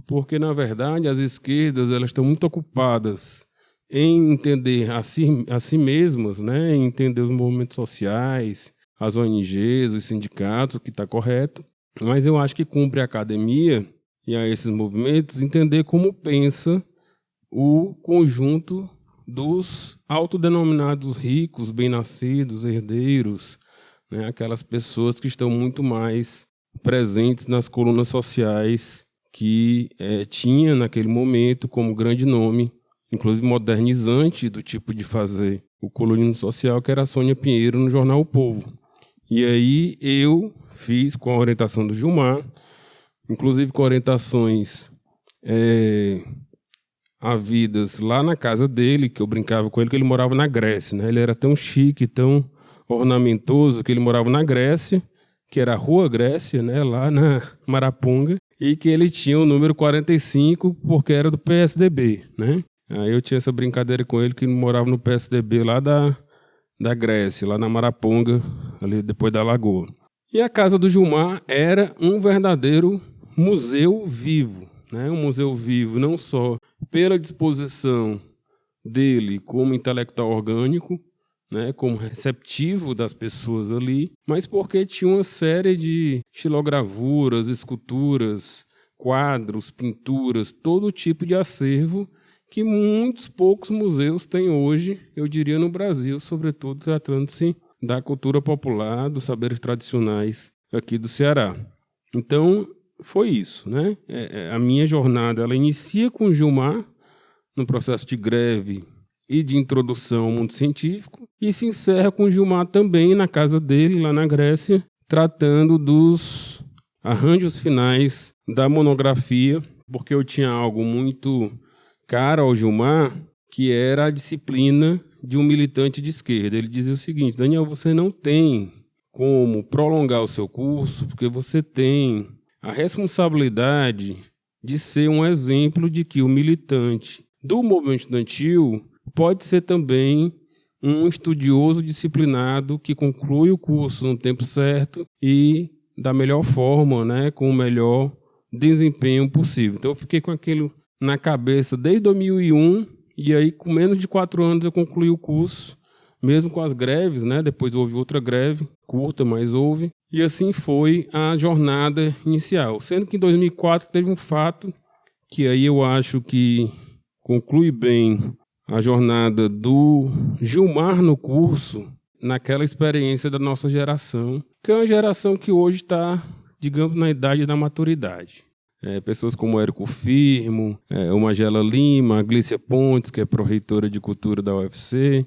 porque, na verdade, as esquerdas elas estão muito ocupadas em entender a si mesmas, em entender os movimentos sociais, as ONGs, os sindicatos, o que está correto, mas eu acho que cumpre a academia e a esses movimentos entender como pensa o conjunto dos autodenominados ricos, bem-nascidos, herdeiros, né? Aquelas pessoas que estão muito mais presentes nas colunas sociais que tinha naquele momento como grande nome, inclusive modernizante do tipo de fazer o colunismo social, que era a Sônia Pinheiro no jornal O Povo. E aí eu fiz com a orientação do Gilmar, inclusive com orientações havidas lá na casa dele, que eu brincava com ele, que ele morava na Grécia, né? Ele era tão chique, tão ornamentoso, que ele morava na Grécia, que era a Rua Grécia, né? Lá na Maraponga, e que ele tinha o número 45 porque era do PSDB, né? Aí eu tinha essa brincadeira com ele, que ele morava no PSDB lá da Grécia, lá na Maraponga, ali depois da Lagoa. E a casa do Gilmar era um verdadeiro museu vivo, né? Um museu vivo não só pela disposição dele como intelectual orgânico, né, como receptivo das pessoas ali, mas porque tinha uma série de xilogravuras, esculturas, quadros, pinturas, todo tipo de acervo que muitos poucos museus têm hoje, eu diria no Brasil, sobretudo tratando-se da cultura popular, dos saberes tradicionais aqui do Ceará. Então, foi isso, né? A minha jornada, ela inicia com o Gilmar, no processo de greve e de introdução ao mundo científico, e se encerra com o Gilmar também na casa dele, lá na Grécia, tratando dos arranjos finais da monografia, porque eu tinha algo muito caro ao Gilmar, que era a disciplina de um militante de esquerda. Ele dizia o seguinte: Daniel, você não tem como prolongar o seu curso, porque você tem a responsabilidade de ser um exemplo de que o militante do movimento estudantil pode ser também um estudioso disciplinado que conclui o curso no tempo certo e da melhor forma, né, com o melhor desempenho possível. Então eu fiquei com aquilo na cabeça desde 2001, e aí com menos de 4 anos eu concluí o curso, mesmo com as greves, né? Depois houve outra greve, curta, mas houve. E assim foi a jornada inicial. Sendo que em 2004 teve um fato que aí eu acho que conclui bem a jornada do Gilmar no curso, naquela experiência da nossa geração, que é uma geração que hoje está, digamos, na idade da maturidade. Pessoas como Érico Firmo, o Magela Lima, a Glícia Pontes, que é pró-reitora de cultura da UFC,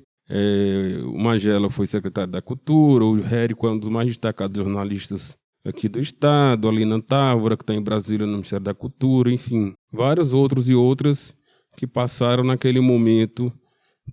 o Magela foi secretário da Cultura, o Érico é um dos mais destacados jornalistas aqui do estado, a Lina Távora, que está em Brasília no Ministério da Cultura, enfim, vários outros e outras que passaram naquele momento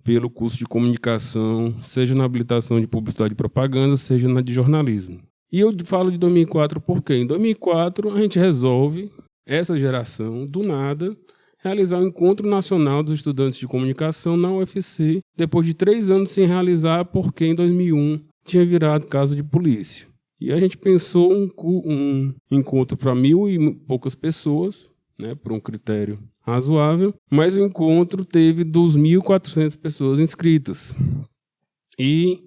pelo curso de comunicação, seja na habilitação de publicidade e propaganda, seja na de jornalismo. E eu falo de 2004 porque em 2004 a gente resolve, essa geração, do nada, realizar o Encontro Nacional dos Estudantes de Comunicação na UFC, depois de 3 anos sem realizar, porque em 2001 tinha virado caso de polícia. E a gente pensou um encontro para 1.000 e poucas pessoas, né, por um critério razoável, mas o encontro teve 2.400 pessoas inscritas. E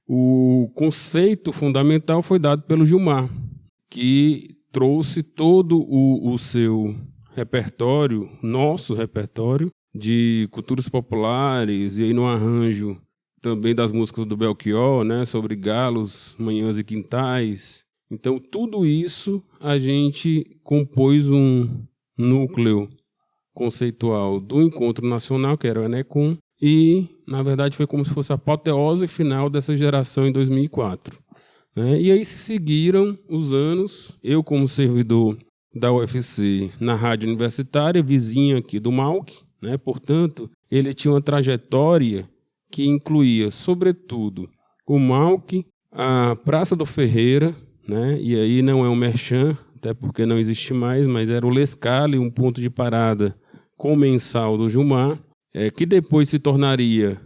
o conceito fundamental foi dado pelo Gilmar, que trouxe todo o seu repertório, nosso repertório, de culturas populares, e aí no arranjo também das músicas do Belchior, né, sobre galos, manhãs e quintais. Então, tudo isso a gente compôs um núcleo conceitual do Encontro Nacional, que era o ENECOM, e, na verdade, foi como se fosse a apoteose final dessa geração em 2004. E aí se seguiram os anos, eu como servidor da UFC na rádio universitária, vizinha aqui do MAUC, né? Portanto, ele tinha uma trajetória que incluía, sobretudo, o MAUC, a Praça do Ferreira, né? E aí não é um merchan, até porque não existe mais, mas era o Lescale, um ponto de parada comensal do Gilmar, que depois se tornaria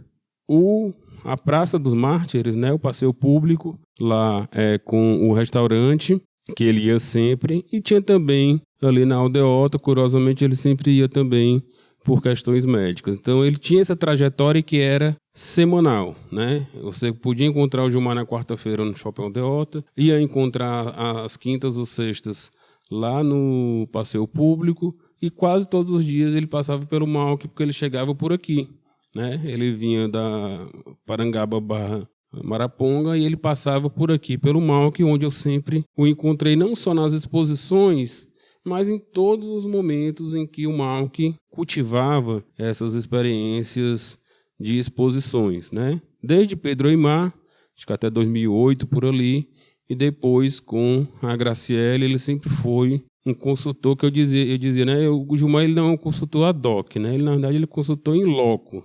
a Praça dos Mártires, né? O passeio público, lá com o restaurante, que ele ia sempre, e tinha também ali na Aldeota, curiosamente ele sempre ia também por questões médicas. Então ele tinha essa trajetória que era semanal, né? Você podia encontrar o Gilmar na quarta-feira no Shopping Aldeota, ia encontrar às quintas ou sextas lá no passeio público, e quase todos os dias ele passava pelo Malc, porque ele chegava por aqui, né? Ele vinha da Parangaba / Maraponga e ele passava por aqui, pelo Malc, onde eu sempre o encontrei, não só nas exposições, mas em todos os momentos em que o Malc cultivava essas experiências de exposições, né? Desde Pedro Eymar, acho que até 2008, por ali, e depois com a Graciele, ele sempre foi um consultor que eu dizia, né? O Gilmar, ele não é um consultor ad hoc, né? Ele, na verdade, ele é consultor in loco,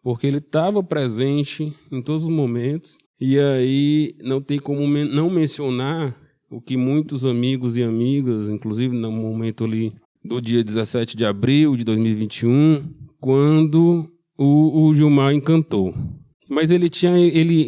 porque ele estava presente em todos os momentos, e aí não tem como não mencionar o que muitos amigos e amigas, inclusive no momento ali do dia 17 de abril de 2021, quando o Gilmar encantou. Mas ele tinha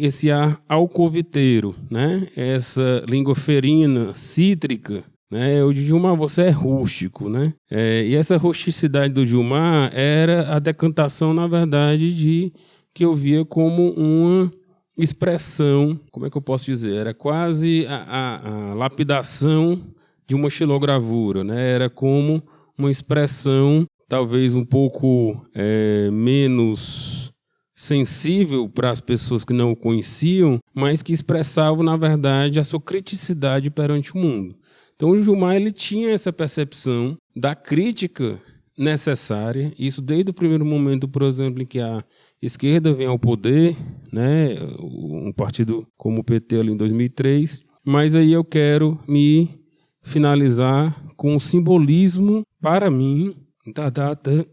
esse ar alcoviteiro, né? Essa língua ferina, cítrica, né? O Gilmar, você é rústico, né? E essa rusticidade do Gilmar era a decantação, na verdade, que eu via como uma expressão, como é que eu posso dizer? Era quase a lapidação de uma xilogravura, né? Era como uma expressão talvez um pouco menos sensível para as pessoas que não o conheciam, mas que expressavam, na verdade, a sua criticidade perante o mundo. Então, o Gilmar, ele tinha essa percepção da crítica necessária, isso desde o primeiro momento, por exemplo, em que a esquerda vem ao poder, né, um partido como o PT ali em 2003, mas aí eu quero me finalizar com um simbolismo, para mim, da data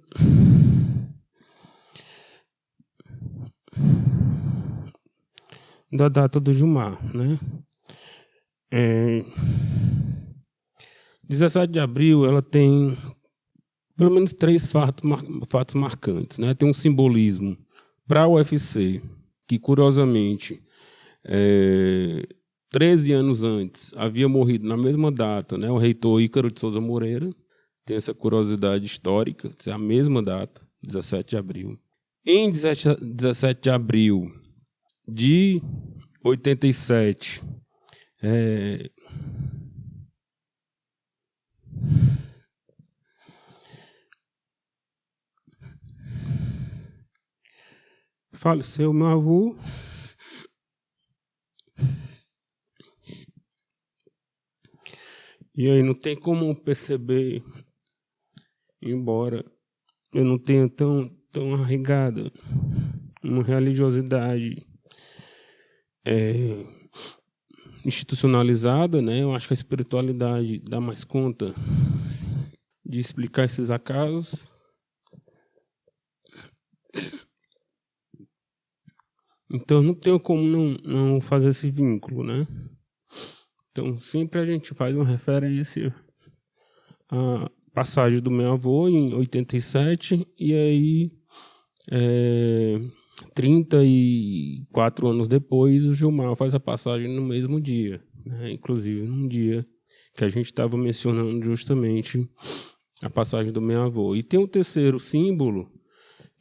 do Gilmar, né? 17 de abril, ela tem pelo menos 3 fatos marcantes, né? Tem um simbolismo para o UFC, que curiosamente 13 anos antes havia morrido na mesma data, né? O reitor Ícaro de Souza Moreira. Tem essa curiosidade histórica, é a mesma data, 17 de abril. Em 17 de abril de 87, faleceu meu avô. E aí não tem como perceber, embora eu não tenha tão arraigada uma religiosidade institucionalizada, né? Eu acho que a espiritualidade dá mais conta de explicar esses acasos. Então não tenho como não fazer esse vínculo, né? Então sempre a gente faz uma referência à passagem do meu avô em 87 e aí 34 anos depois o Gilmar faz a passagem no mesmo dia, né? Inclusive num dia que a gente estava mencionando justamente a passagem do meu avô. E tem um terceiro símbolo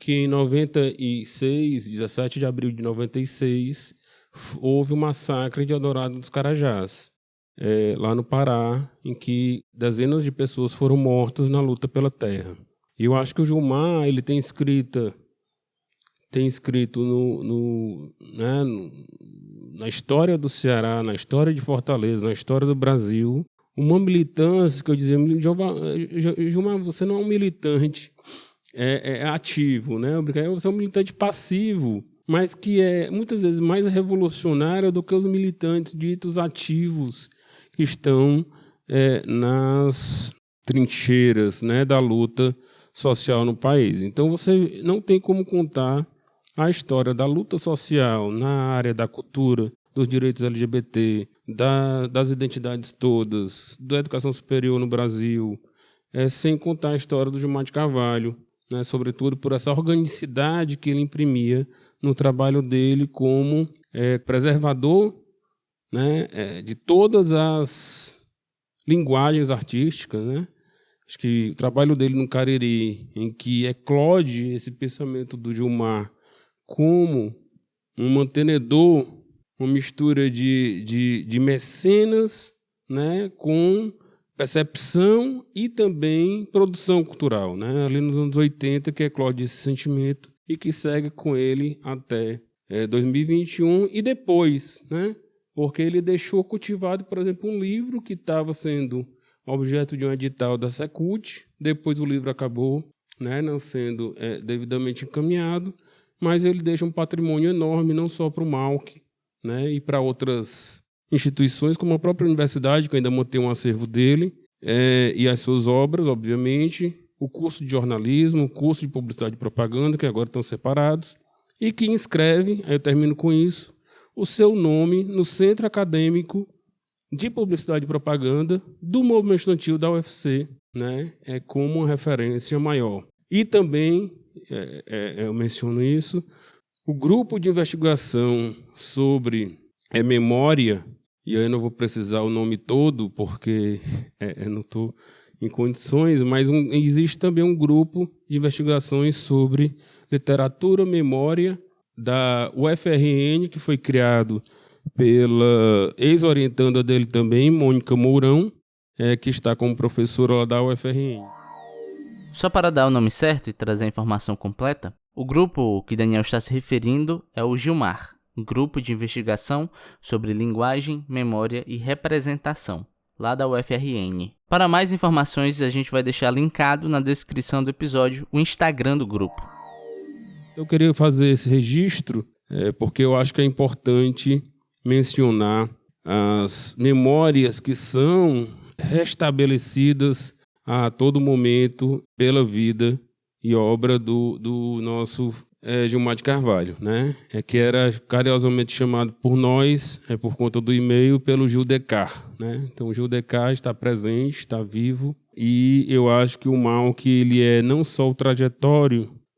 que em 96, 17 de abril de 96, houve o massacre de Eldorado dos Carajás, lá no Pará, em que dezenas de pessoas foram mortas na luta pela terra. E eu acho que o Gilmar ele tem escrito na história do Ceará, na história de Fortaleza, na história do Brasil, uma militância que eu dizia, Gilmar, você não é um militante ativo, né? Você é um militante passivo, mas que é muitas vezes mais revolucionário do que os militantes ditos ativos que estão nas trincheiras, né, da luta social no país. Então você não tem como contar a história da luta social na área da cultura, dos direitos LGBT, das identidades todas, da educação superior no Brasil, sem contar a história do Gilmar de Carvalho, né, sobretudo por essa organicidade que ele imprimia no trabalho dele como preservador, né, de todas as linguagens artísticas, né? Acho que o trabalho dele no Cariri, em que eclode esse pensamento do Gilmar como um mantenedor, uma mistura de mecenas, né, com percepção e também produção cultural, né? Ali nos anos 80, que eclode esse sentimento e que segue com ele até 2021 e depois, né? Porque ele deixou cultivado, por exemplo, um livro que estava sendo objeto de um edital da Secult, depois o livro acabou, né, não sendo devidamente encaminhado, mas ele deixa um patrimônio enorme, não só para o MAUC, né, e para outras instituições, como a própria universidade, que ainda mantém um acervo dele, e as suas obras, obviamente, o curso de jornalismo, o curso de publicidade e propaganda, que agora estão separados, e que inscreve, aí eu termino com isso, o seu nome no Centro Acadêmico de Publicidade e Propaganda do Movimento Estudantil da UFC, né, como uma referência maior. E também, eu menciono isso, o grupo de investigação sobre memória, e aí eu não vou precisar o nome todo, porque eu não estou em condições, mas existe também um grupo de investigações sobre literatura, memória, da UFRN, que foi criado pela ex-orientanda dele também, Mônica Mourão, que está como professora lá da UFRN. Só para dar o nome certo e trazer a informação completa, o grupo que Daniel está se referindo é o Gilmar, Grupo de Investigação sobre Linguagem, Memória e Representação, lá da UFRN. Para mais informações, a gente vai deixar linkado na descrição do episódio o Instagram do grupo. Eu queria fazer esse registro porque eu acho que é importante mencionar as memórias que são restabelecidas a todo momento pela vida e obra do nosso Gilmar de Carvalho, né? Que era carinhosamente chamado por nós, por conta do e-mail, pelo Gil Descartes, né? Então o Gil Descartes está presente, está vivo, e eu acho que o MAUC ele é não só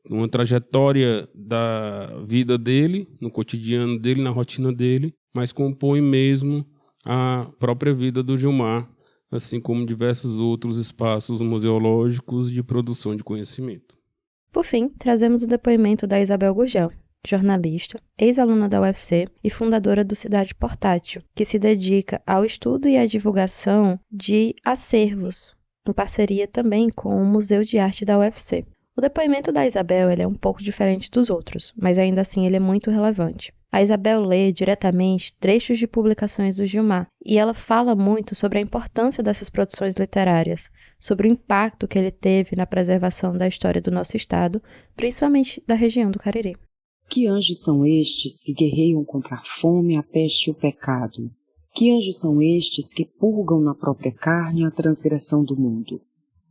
uma trajetória da vida dele, no cotidiano dele, na rotina dele, mas compõe mesmo a própria vida do Gilmar, assim como diversos outros espaços museológicos de produção de conhecimento. Por fim, trazemos o depoimento da Isabel Gurgel, jornalista, ex-aluna da UFC e fundadora do Cidade Portátil, que se dedica ao estudo e à divulgação de acervos, em parceria também com o Museu de Arte da UFC. O depoimento da Isabel ele é um pouco diferente dos outros, mas ainda assim ele é muito relevante. A Isabel lê diretamente trechos de publicações do Gilmar e ela fala muito sobre a importância dessas produções literárias, sobre o impacto que ele teve na preservação da história do nosso estado, principalmente da região do Cariri. Que anjos são estes que guerreiam contra a fome, a peste e o pecado? Que anjos são estes que purgam na própria carne a transgressão do mundo?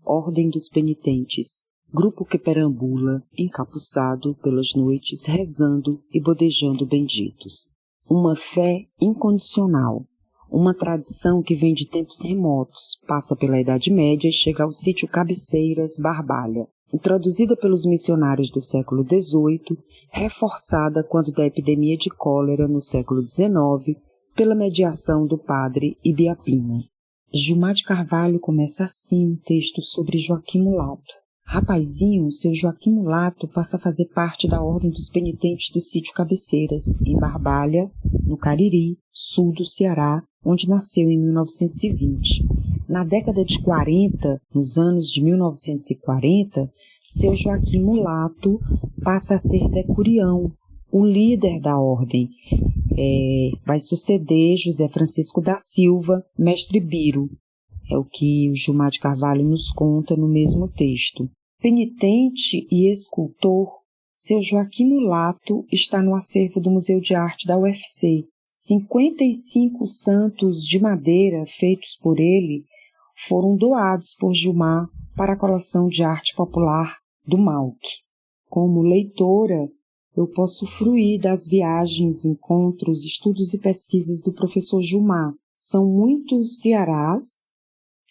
Ordem dos penitentes. Grupo que perambula, encapuçado pelas noites, rezando e bodejando benditos. Uma fé incondicional, uma tradição que vem de tempos remotos, passa pela Idade Média e chega ao sítio Cabeceiras, Barbalha, introduzida pelos missionários do século XVIII, reforçada quando da epidemia de cólera no século XIX, pela mediação do padre Ibiapina. Gilmar de Carvalho começa assim um texto sobre Joaquim Mulato. Rapazinho, seu Joaquim Mulato passa a fazer parte da Ordem dos Penitentes do sítio Cabeceiras, em Barbalha, no Cariri, sul do Ceará, onde nasceu em 1920. Na década de 40, nos anos de 1940, seu Joaquim Mulato passa a ser decurião, o líder da ordem. Vai suceder José Francisco da Silva, mestre Biro. É o que o Gilmar de Carvalho nos conta no mesmo texto. Penitente e escultor, seu Joaquim Mulato está no acervo do Museu de Arte da UFC. 55 santos de madeira feitos por ele foram doados por Gilmar para a coleção de arte popular do MAUC. Como leitora, eu posso fruir das viagens, encontros, estudos e pesquisas do professor Gilmar. São muitos Cearás,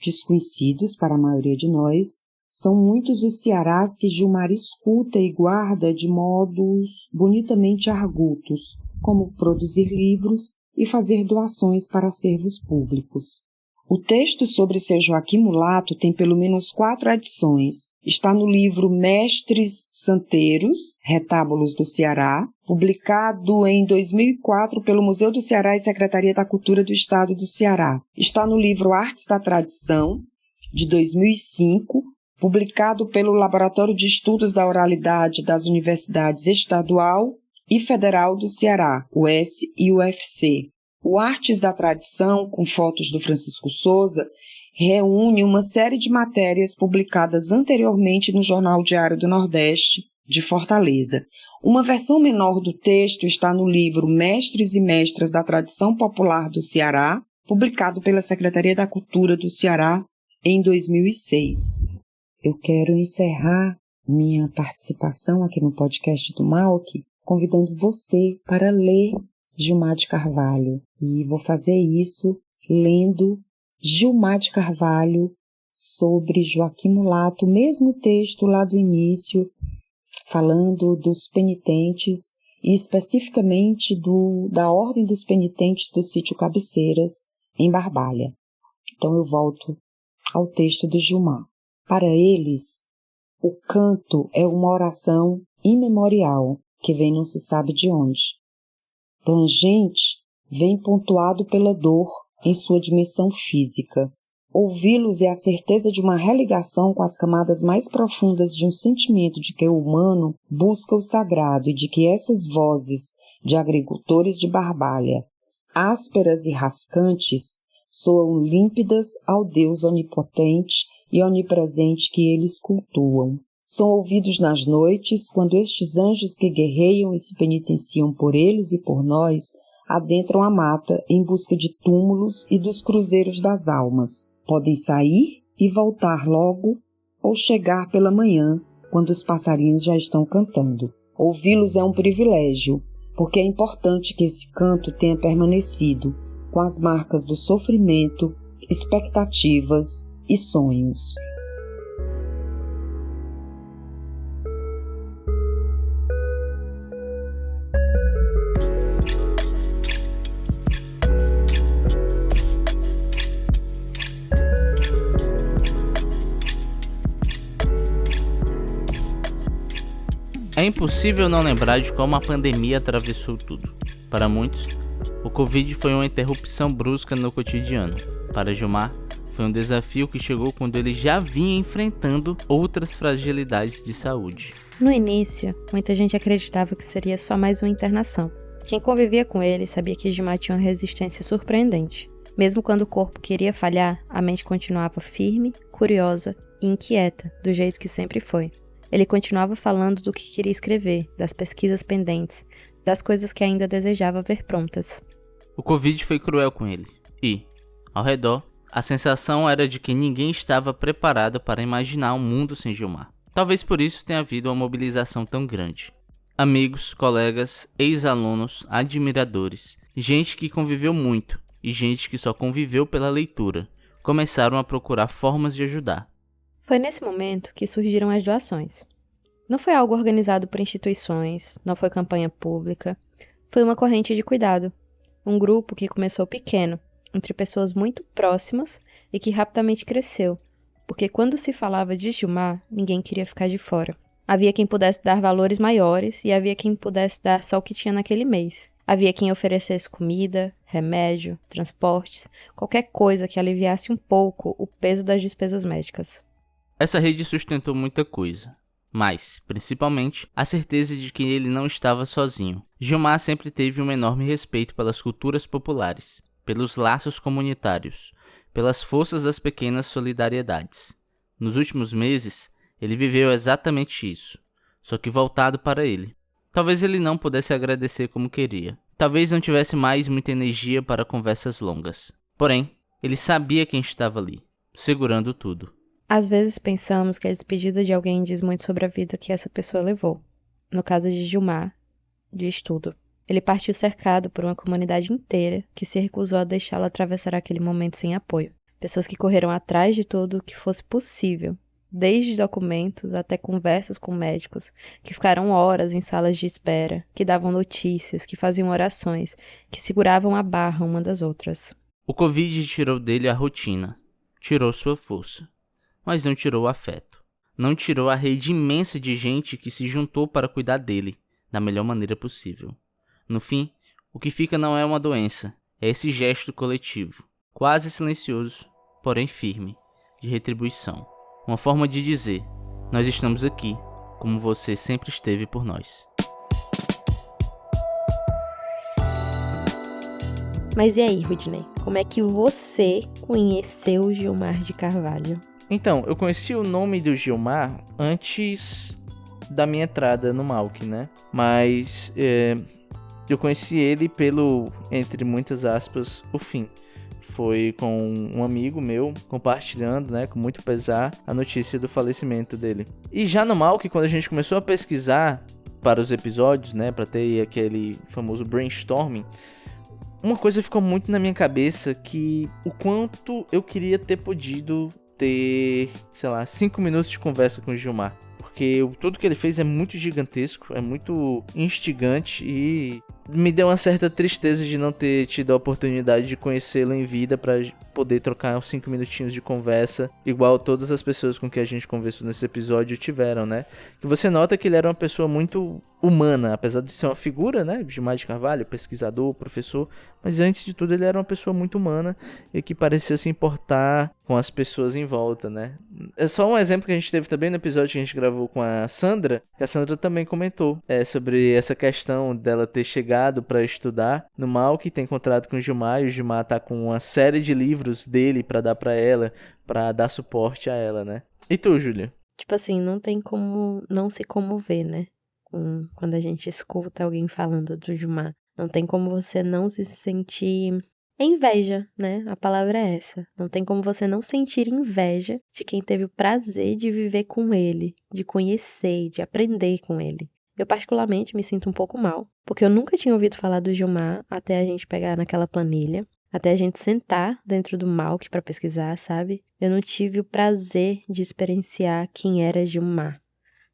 desconhecidos para a maioria de nós, são muitos os Cearás que Gilmar escuta e guarda de modos bonitamente argutos, como produzir livros e fazer doações para acervos públicos. O texto sobre seu Joaquim Mulato tem pelo menos 4 edições. Está no livro Mestres Santeiros, Retábulos do Ceará, publicado em 2004 pelo Museu do Ceará e Secretaria da Cultura do Estado do Ceará. Está no livro Artes da Tradição, de 2005, publicado pelo Laboratório de Estudos da Oralidade das Universidades Estadual e Federal do Ceará, UES e UFC. O Artes da Tradição, com fotos do Francisco Souza, reúne uma série de matérias publicadas anteriormente no Jornal Diário do Nordeste, de Fortaleza. Uma versão menor do texto está no livro Mestres e Mestras da Tradição Popular do Ceará, publicado pela Secretaria da Cultura do Ceará em 2006. Eu quero encerrar minha participação aqui no podcast do MAUC convidando você para ler Gilmar de Carvalho. E vou fazer isso lendo Gilmar de Carvalho sobre Joaquim Mulato, o mesmo texto lá do início, falando dos penitentes e especificamente da Ordem dos Penitentes do Sítio Cabeceiras, em Barbalha. Então eu volto ao texto do Gilmar. Para eles, o canto é uma oração imemorial, que vem não se sabe de onde. Plangente vem pontuado pela dor em sua dimensão física. Ouvi-los é a certeza de uma religação com as camadas mais profundas de um sentimento de que o humano busca o sagrado e de que essas vozes de agricultores de Barbalha, ásperas e rascantes, soam límpidas ao Deus onipotente e onipresente que eles cultuam. São ouvidos nas noites, quando estes anjos que guerreiam e se penitenciam por eles e por nós, adentram a mata em busca de túmulos e dos cruzeiros das almas. Podem sair e voltar logo, ou chegar pela manhã, quando os passarinhos já estão cantando. Ouvi-los é um privilégio, porque é importante que esse canto tenha permanecido, com as marcas do sofrimento, expectativas e sonhos. É impossível não lembrar de como a pandemia atravessou tudo. Para muitos, o Covid foi uma interrupção brusca no cotidiano. Para Gilmar, foi um desafio que chegou quando ele já vinha enfrentando outras fragilidades de saúde. No início, muita gente acreditava que seria só mais uma internação. Quem convivia com ele sabia que Gilmar tinha uma resistência surpreendente. Mesmo quando o corpo queria falhar, a mente continuava firme, curiosa e inquieta, do jeito que sempre foi. Ele continuava falando do que queria escrever, das pesquisas pendentes, das coisas que ainda desejava ver prontas. O Covid foi cruel com ele e, ao redor, a sensação era de que ninguém estava preparado para imaginar um mundo sem Gilmar. Talvez por isso tenha havido uma mobilização tão grande. Amigos, colegas, ex-alunos, admiradores, gente que conviveu muito e gente que só conviveu pela leitura, começaram a procurar formas de ajudar. Foi nesse momento que surgiram as doações. Não foi algo organizado por instituições, não foi campanha pública, foi uma corrente de cuidado. Um grupo que começou pequeno, entre pessoas muito próximas e que rapidamente cresceu, porque quando se falava de Gilmar, ninguém queria ficar de fora. Havia quem pudesse dar valores maiores e havia quem pudesse dar só o que tinha naquele mês. Havia quem oferecesse comida, remédio, transportes, qualquer coisa que aliviasse um pouco o peso das despesas médicas. Essa rede sustentou muita coisa, mas, principalmente, a certeza de que ele não estava sozinho. Gilmar sempre teve um enorme respeito pelas culturas populares, pelos laços comunitários, pelas forças das pequenas solidariedades. Nos últimos meses, ele viveu exatamente isso, só que voltado para ele. Talvez ele não pudesse agradecer como queria. Talvez não tivesse mais muita energia para conversas longas. Porém, ele sabia quem estava ali, segurando tudo. Às vezes pensamos que a despedida de alguém diz muito sobre a vida que essa pessoa levou. No caso de Gilmar, de estudo. Ele partiu cercado por uma comunidade inteira que se recusou a deixá-lo atravessar aquele momento sem apoio. Pessoas que correram atrás de tudo o que fosse possível, desde documentos até conversas com médicos, que ficaram horas em salas de espera, que davam notícias, que faziam orações, que seguravam a barra uma das outras. O Covid tirou dele a rotina, tirou sua força. Mas não tirou o afeto. Não tirou a rede imensa de gente que se juntou para cuidar dele, da melhor maneira possível. No fim, o que fica não é uma doença, é esse gesto coletivo, quase silencioso, porém firme, de retribuição. Uma forma de dizer: nós estamos aqui, como você sempre esteve por nós. Mas e aí, Rudney? Como é que você conheceu o Gilmar de Carvalho? Então, eu conheci o nome do Gilmar antes da minha entrada no Malc, né? Mas eu conheci ele pelo, entre muitas aspas, o fim. Foi com um amigo meu compartilhando, né, com muito pesar, a notícia do falecimento dele. E já no Malc, quando a gente começou a pesquisar para os episódios, né, para ter aquele famoso brainstorming, uma coisa ficou muito na minha cabeça, que o quanto eu queria ter podido ter, 5 minutos de conversa com o Gilmar. Porque tudo que ele fez é muito gigantesco, é muito instigante e me deu uma certa tristeza de não ter tido a oportunidade de conhecê-lo em vida para poder trocar uns 5 minutinhos de conversa, igual todas as pessoas com que a gente conversou nesse episódio tiveram, né? Que você nota que ele era uma pessoa muito humana, apesar de ser uma figura, né? Gilmar de Carvalho, pesquisador, professor, mas antes de tudo ele era uma pessoa muito humana e que parecia se importar com as pessoas em volta, né? É só um exemplo que a gente teve também no episódio que a gente gravou com a Sandra, que a Sandra também comentou sobre essa questão dela ter chegado para estudar no Malc, ter encontrado com o Gilmar, e o Gilmar tá com uma série de livros dele para dar para ela, para dar suporte a ela, né? E tu, Júlia? Tipo assim, não tem como não se comover, né? Quando a gente escuta alguém falando do Gilmar. Não tem como você não se sentir inveja, né? A palavra é essa. Não tem como você não sentir inveja de quem teve o prazer de viver com ele, de conhecer, de aprender com ele. Eu particularmente me sinto um pouco mal, porque eu nunca tinha ouvido falar do Gilmar até a gente pegar naquela planilha, até a gente sentar dentro do Malc para pesquisar, sabe? Eu não tive o prazer de experienciar quem era Gilmar,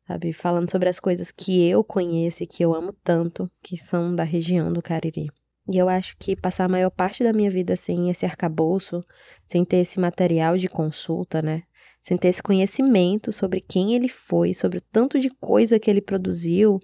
sabe? Falando sobre as coisas que eu conheço e que eu amo tanto, que são da região do Cariri. E eu acho que passar a maior parte da minha vida sem esse arcabouço, sem ter esse material de consulta, né? Sem ter esse conhecimento sobre quem ele foi, sobre o tanto de coisa que ele produziu,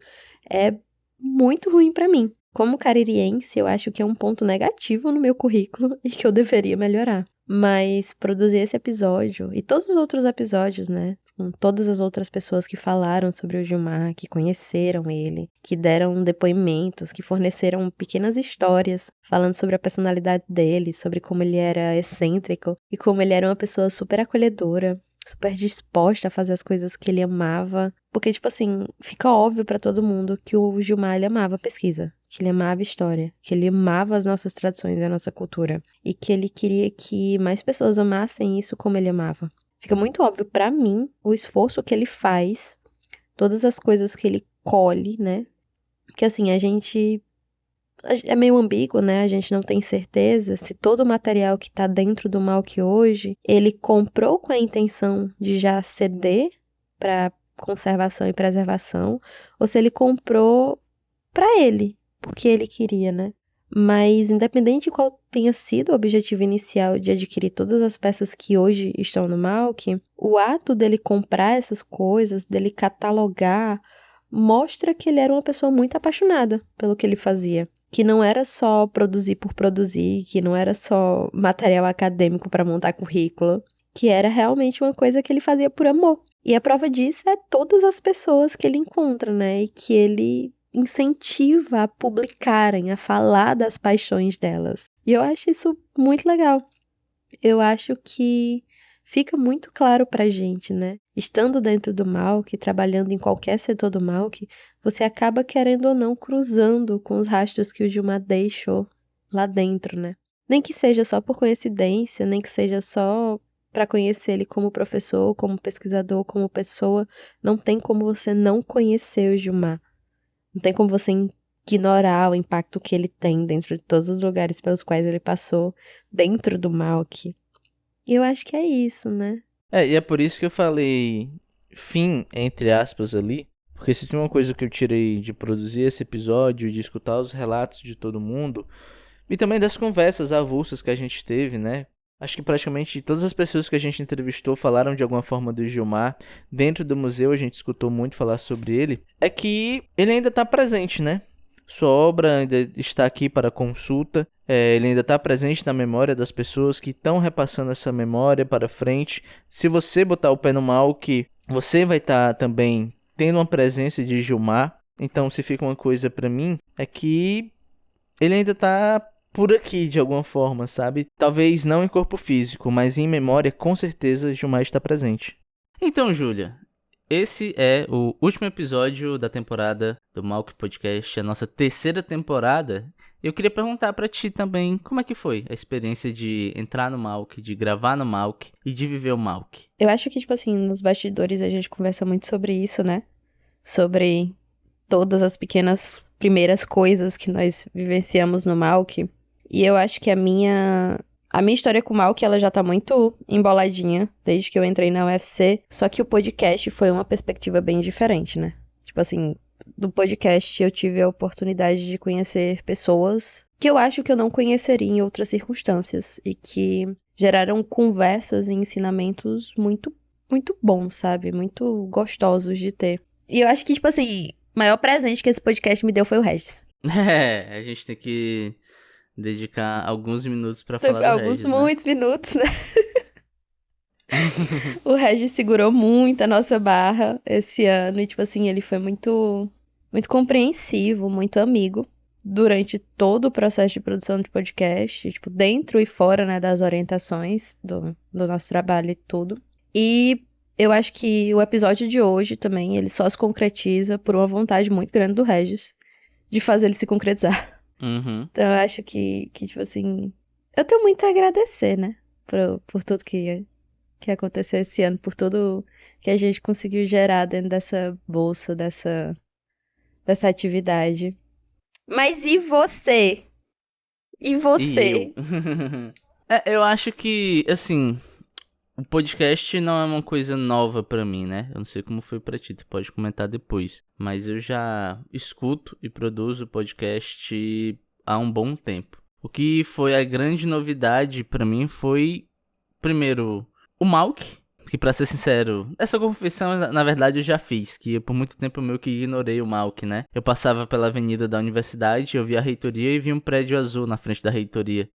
é muito ruim pra mim. Como caririense, eu acho que é um ponto negativo no meu currículo e que eu deveria melhorar. Mas produzir esse episódio e todos os outros episódios, né? Com todas as outras pessoas que falaram sobre o Gilmar, que conheceram ele, que deram depoimentos, que forneceram pequenas histórias falando sobre a personalidade dele, sobre como ele era excêntrico e como ele era uma pessoa super acolhedora, super disposta a fazer as coisas que ele amava. Porque, tipo assim, fica óbvio pra todo mundo que o Gilmar, ele amava pesquisa, que ele amava história, que ele amava as nossas tradições e a nossa cultura, e que ele queria que mais pessoas amassem isso como ele amava. Fica muito óbvio pra mim o esforço que ele faz, todas as coisas que ele colhe, né? Porque assim, a gente é meio ambíguo, né? A gente não tem certeza se todo o material que tá dentro do Malc hoje, ele comprou com a intenção de já ceder para conservação e preservação, ou se ele comprou pra ele, porque ele queria, né? Mas, independente de qual tenha sido o objetivo inicial de adquirir todas as peças que hoje estão no Malc, o ato dele comprar essas coisas, dele catalogar, mostra que ele era uma pessoa muito apaixonada pelo que ele fazia. Que não era só produzir por produzir, que não era só material acadêmico para montar currículo, que era realmente uma coisa que ele fazia por amor. E a prova disso é todas as pessoas que ele encontra, né? E que ele incentiva a publicarem, a falar das paixões delas. E eu acho isso muito legal. Eu acho que fica muito claro pra gente, né? Estando dentro do Malc, trabalhando em qualquer setor do Malc, você acaba querendo ou não cruzando com os rastros que o Gilmar deixou lá dentro, né? Nem que seja só por coincidência, nem que seja só para conhecer ele como professor, como pesquisador, como pessoa, não tem como você não conhecer o Gilmar. Não tem como você ignorar o impacto que ele tem dentro de todos os lugares pelos quais ele passou, dentro do Malc. E eu acho que é isso, né? E é por isso que eu falei fim, entre aspas, ali. Porque se tem uma coisa que eu tirei de produzir esse episódio, de escutar os relatos de todo mundo, e também das conversas avulsas que a gente teve, né? Acho que praticamente todas as pessoas que a gente entrevistou falaram de alguma forma do Gilmar. Dentro do museu a gente escutou muito falar sobre ele. É que ele ainda está presente, né? Sua obra ainda está aqui para consulta. ele ainda está presente na memória das pessoas que estão repassando essa memória para frente. Se você botar o pé no Malk, você vai estar também tendo uma presença de Gilmar. Então, se fica uma coisa para mim, é que ele ainda tá por aqui de alguma forma, sabe? Talvez não em corpo físico, mas em memória, com certeza, Gilmar está presente. Então, Júlia, esse é o último episódio da temporada do Malk Podcast, a nossa terceira temporada. Eu queria perguntar pra ti também, como é que foi a experiência de entrar no Malk, de gravar no Malk e de viver o Malk? Eu acho que, tipo assim, nos bastidores a gente conversa muito sobre isso, né? Sobre todas as pequenas primeiras coisas que nós vivenciamos no Malk. E eu acho que a minha história com o Malk, ela já tá muito emboladinha desde que eu entrei na UFC. Só que o podcast foi uma perspectiva bem diferente, né? Tipo assim, do podcast eu tive a oportunidade de conhecer pessoas que eu acho que eu não conheceria em outras circunstâncias. E que geraram conversas e ensinamentos muito, muito bons, sabe? Muito gostosos de ter. E eu acho que, tipo assim, o maior presente que esse podcast me deu foi o Regis. A gente tem que dedicar alguns minutos pra falar do Regis, muitos minutos, né? O Regis segurou muito a nossa barra esse ano e, tipo assim, ele foi muito, muito compreensivo, muito amigo durante todo o processo de produção de podcast, tipo, dentro e fora, né, das orientações do nosso trabalho e tudo. E eu acho que o episódio de hoje também, ele só se concretiza por uma vontade muito grande do Regis de fazer ele se concretizar. Uhum. Então eu acho que, tipo assim, eu tenho muito a agradecer, né? Por tudo que aconteceu esse ano, por tudo que a gente conseguiu gerar dentro dessa bolsa, dessa atividade. Mas e você? E você? E eu? Eu acho que, assim, o podcast não é uma coisa nova pra mim, né? Eu não sei como foi pra ti, tu pode comentar depois. Mas eu já escuto e produzo podcast há um bom tempo. O que foi a grande novidade pra mim foi, primeiro, o Malk. Que, pra ser sincero, essa confissão, na verdade, eu já fiz. Que por muito tempo eu meio que ignorei o Malk, né? Eu passava pela avenida da universidade, eu via a reitoria e via um prédio azul na frente da reitoria.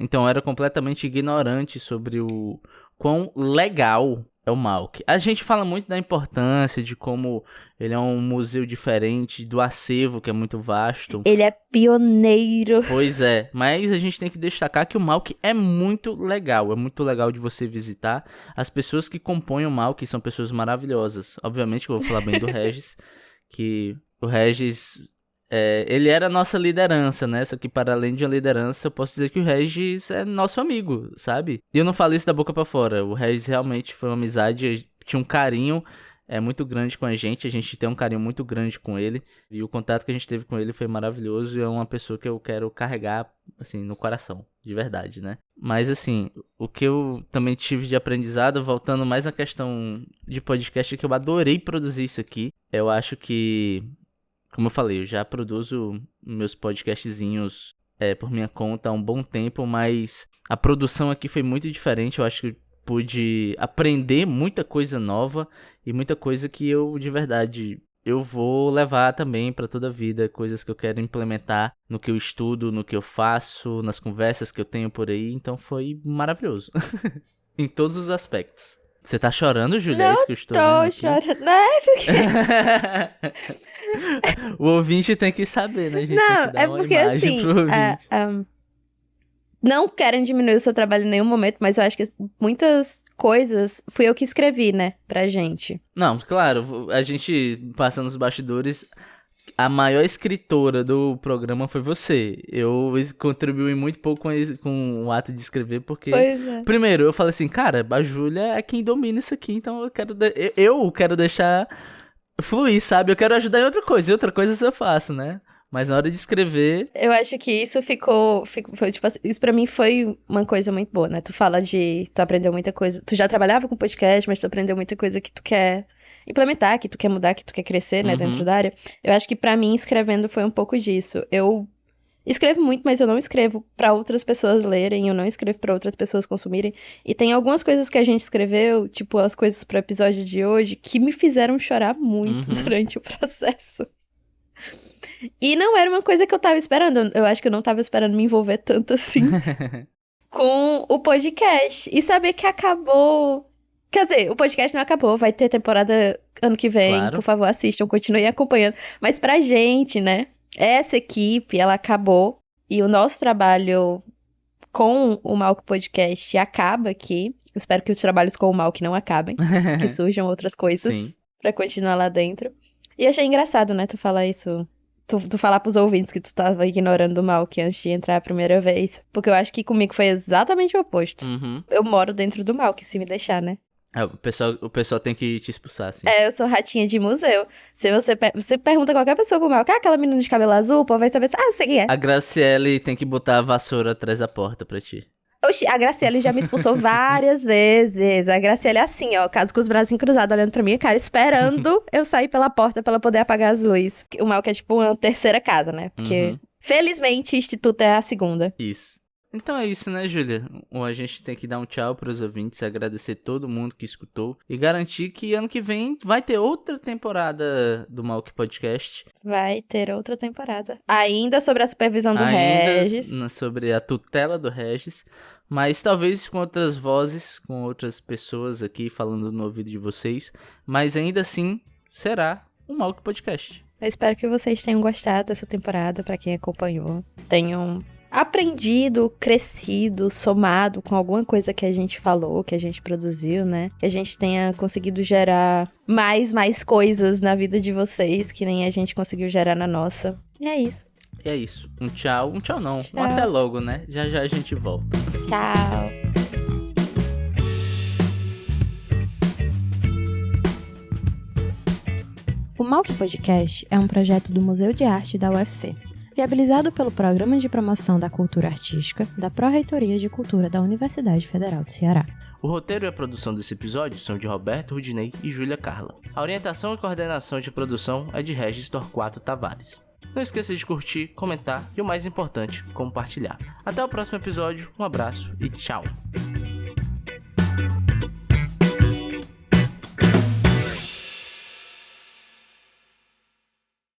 Então eu era completamente ignorante sobre o quão legal é o Malk. A gente fala muito da importância de como ele é um museu diferente do acervo, que é muito vasto. Ele é pioneiro. Pois é, mas a gente tem que destacar que o Malk é muito legal de você visitar. As pessoas que compõem o Malk são pessoas maravilhosas. Obviamente que eu vou falar bem do Regis, que o Regis... ele era a nossa liderança, né? Só que para além de uma liderança, eu posso dizer que o Regis é nosso amigo, sabe? E eu não falo isso da boca pra fora. O Regis realmente foi uma amizade, tinha um carinho muito grande com a gente tem um carinho muito grande com ele. E o contato que a gente teve com ele foi maravilhoso e é uma pessoa que eu quero carregar, assim, no coração, de verdade, né? Mas, assim, o que eu também tive de aprendizado, voltando mais na questão de podcast, é que eu adorei produzir isso aqui. Eu acho que... Como eu falei, eu já produzo meus podcastzinhos por minha conta há um bom tempo, mas a produção aqui foi muito diferente. Eu acho que pude aprender muita coisa nova e muita coisa que eu, de verdade, eu vou levar também para toda a vida. Coisas que eu quero implementar no que eu estudo, no que eu faço, nas conversas que eu tenho por aí. Então foi maravilhoso, em todos os aspectos. Você tá chorando, Júlia? É isso que eu estou vendo aqui? Chorando. Não, é porque... O ouvinte tem que saber, né? A gente não, tem que dar uma porque imagem assim, pro ouvinte. não querem diminuir o seu trabalho em nenhum momento, mas eu acho que muitas coisas fui eu que escrevi, né, pra gente. Não, claro, a gente passando os bastidores, a maior escritora do programa foi você. Eu contribuí muito pouco com o ato de escrever, porque... Pois é. Primeiro, eu falei assim, cara, a Júlia é quem domina isso aqui, então eu quero deixar fluir, sabe? Eu quero ajudar em outra coisa, e outra coisa eu faço, né? Mas na hora de escrever... Eu acho que isso foi, tipo, isso pra mim foi uma coisa muito boa, né? Tu fala tu aprendeu muita coisa. Tu já trabalhava com podcast, mas tu aprendeu muita coisa que tu quer implementar, que tu quer mudar, que tu quer crescer, né, dentro da área. Eu acho que pra mim, escrevendo foi um pouco disso. Eu escrevo muito, mas eu não escrevo pra outras pessoas lerem, eu não escrevo pra outras pessoas consumirem. E tem algumas coisas que a gente escreveu, tipo as coisas pro episódio de hoje, que me fizeram chorar muito durante o processo. E não era uma coisa que eu tava esperando. Eu acho que eu não tava esperando me envolver tanto assim com o podcast. E saber que acabou. Quer dizer, o podcast não acabou, vai ter temporada ano que vem. Claro. Por favor, assistam, continuem acompanhando. Mas pra gente, né? Essa equipe, ela acabou. E o nosso trabalho com o Malk Podcast acaba aqui. Eu espero que os trabalhos com o Malk não acabem. Que surjam outras coisas Sim. pra continuar lá dentro. E achei engraçado, né, tu falar isso. Tu falar pros ouvintes que tu tava ignorando o Malk antes de entrar a primeira vez. Porque eu acho que comigo foi exatamente o oposto. Uhum. Eu moro dentro do Malk, se me deixar, né? O pessoal tem que te expulsar, assim. É, eu sou ratinha de museu. Se você pergunta qualquer pessoa pro Malk, aquela menina de cabelo azul, o povo vai saber, sei quem é. A Graciele tem que botar a vassoura atrás da porta pra ti. Oxi, a Graciele já me expulsou várias vezes. A Graciele é assim, ó, caso com os braços cruzados, olhando pra minha cara, esperando eu sair pela porta pra ela poder apagar as luzes. O Malk é tipo uma terceira casa, né? Porque, felizmente, o Instituto é a segunda. Isso. Então é isso, né, Júlia? A gente tem que dar um tchau pros ouvintes, agradecer todo mundo que escutou e garantir que ano que vem vai ter outra temporada do Malk Podcast. Vai ter outra temporada. Ainda sobre a supervisão do Regis. Sobre a tutela do Regis. Mas talvez com outras vozes, com outras pessoas aqui falando no ouvido de vocês. Mas ainda assim, será um Malk Podcast. Eu espero que vocês tenham gostado dessa temporada, pra quem acompanhou. Tenham aprendido, crescido, somado com alguma coisa que a gente falou, que a gente produziu, né? Que a gente tenha conseguido gerar mais coisas na vida de vocês, que nem a gente conseguiu gerar na nossa. E é isso. E é isso. Um tchau. Um tchau não. Tchau. Um até logo, né? Já a gente volta. Tchau. O Malk Podcast é um projeto do Museu de Arte da UFC, viabilizado pelo Programa de Promoção da Cultura Artística da Pró-Reitoria de Cultura da Universidade Federal do Ceará. O roteiro e a produção desse episódio são de Roberto Rudinei e Júlia Carla. A orientação e coordenação de produção é de Regis Torquato Tavares. Não esqueça de curtir, comentar e, o mais importante, compartilhar. Até o próximo episódio, um abraço e tchau!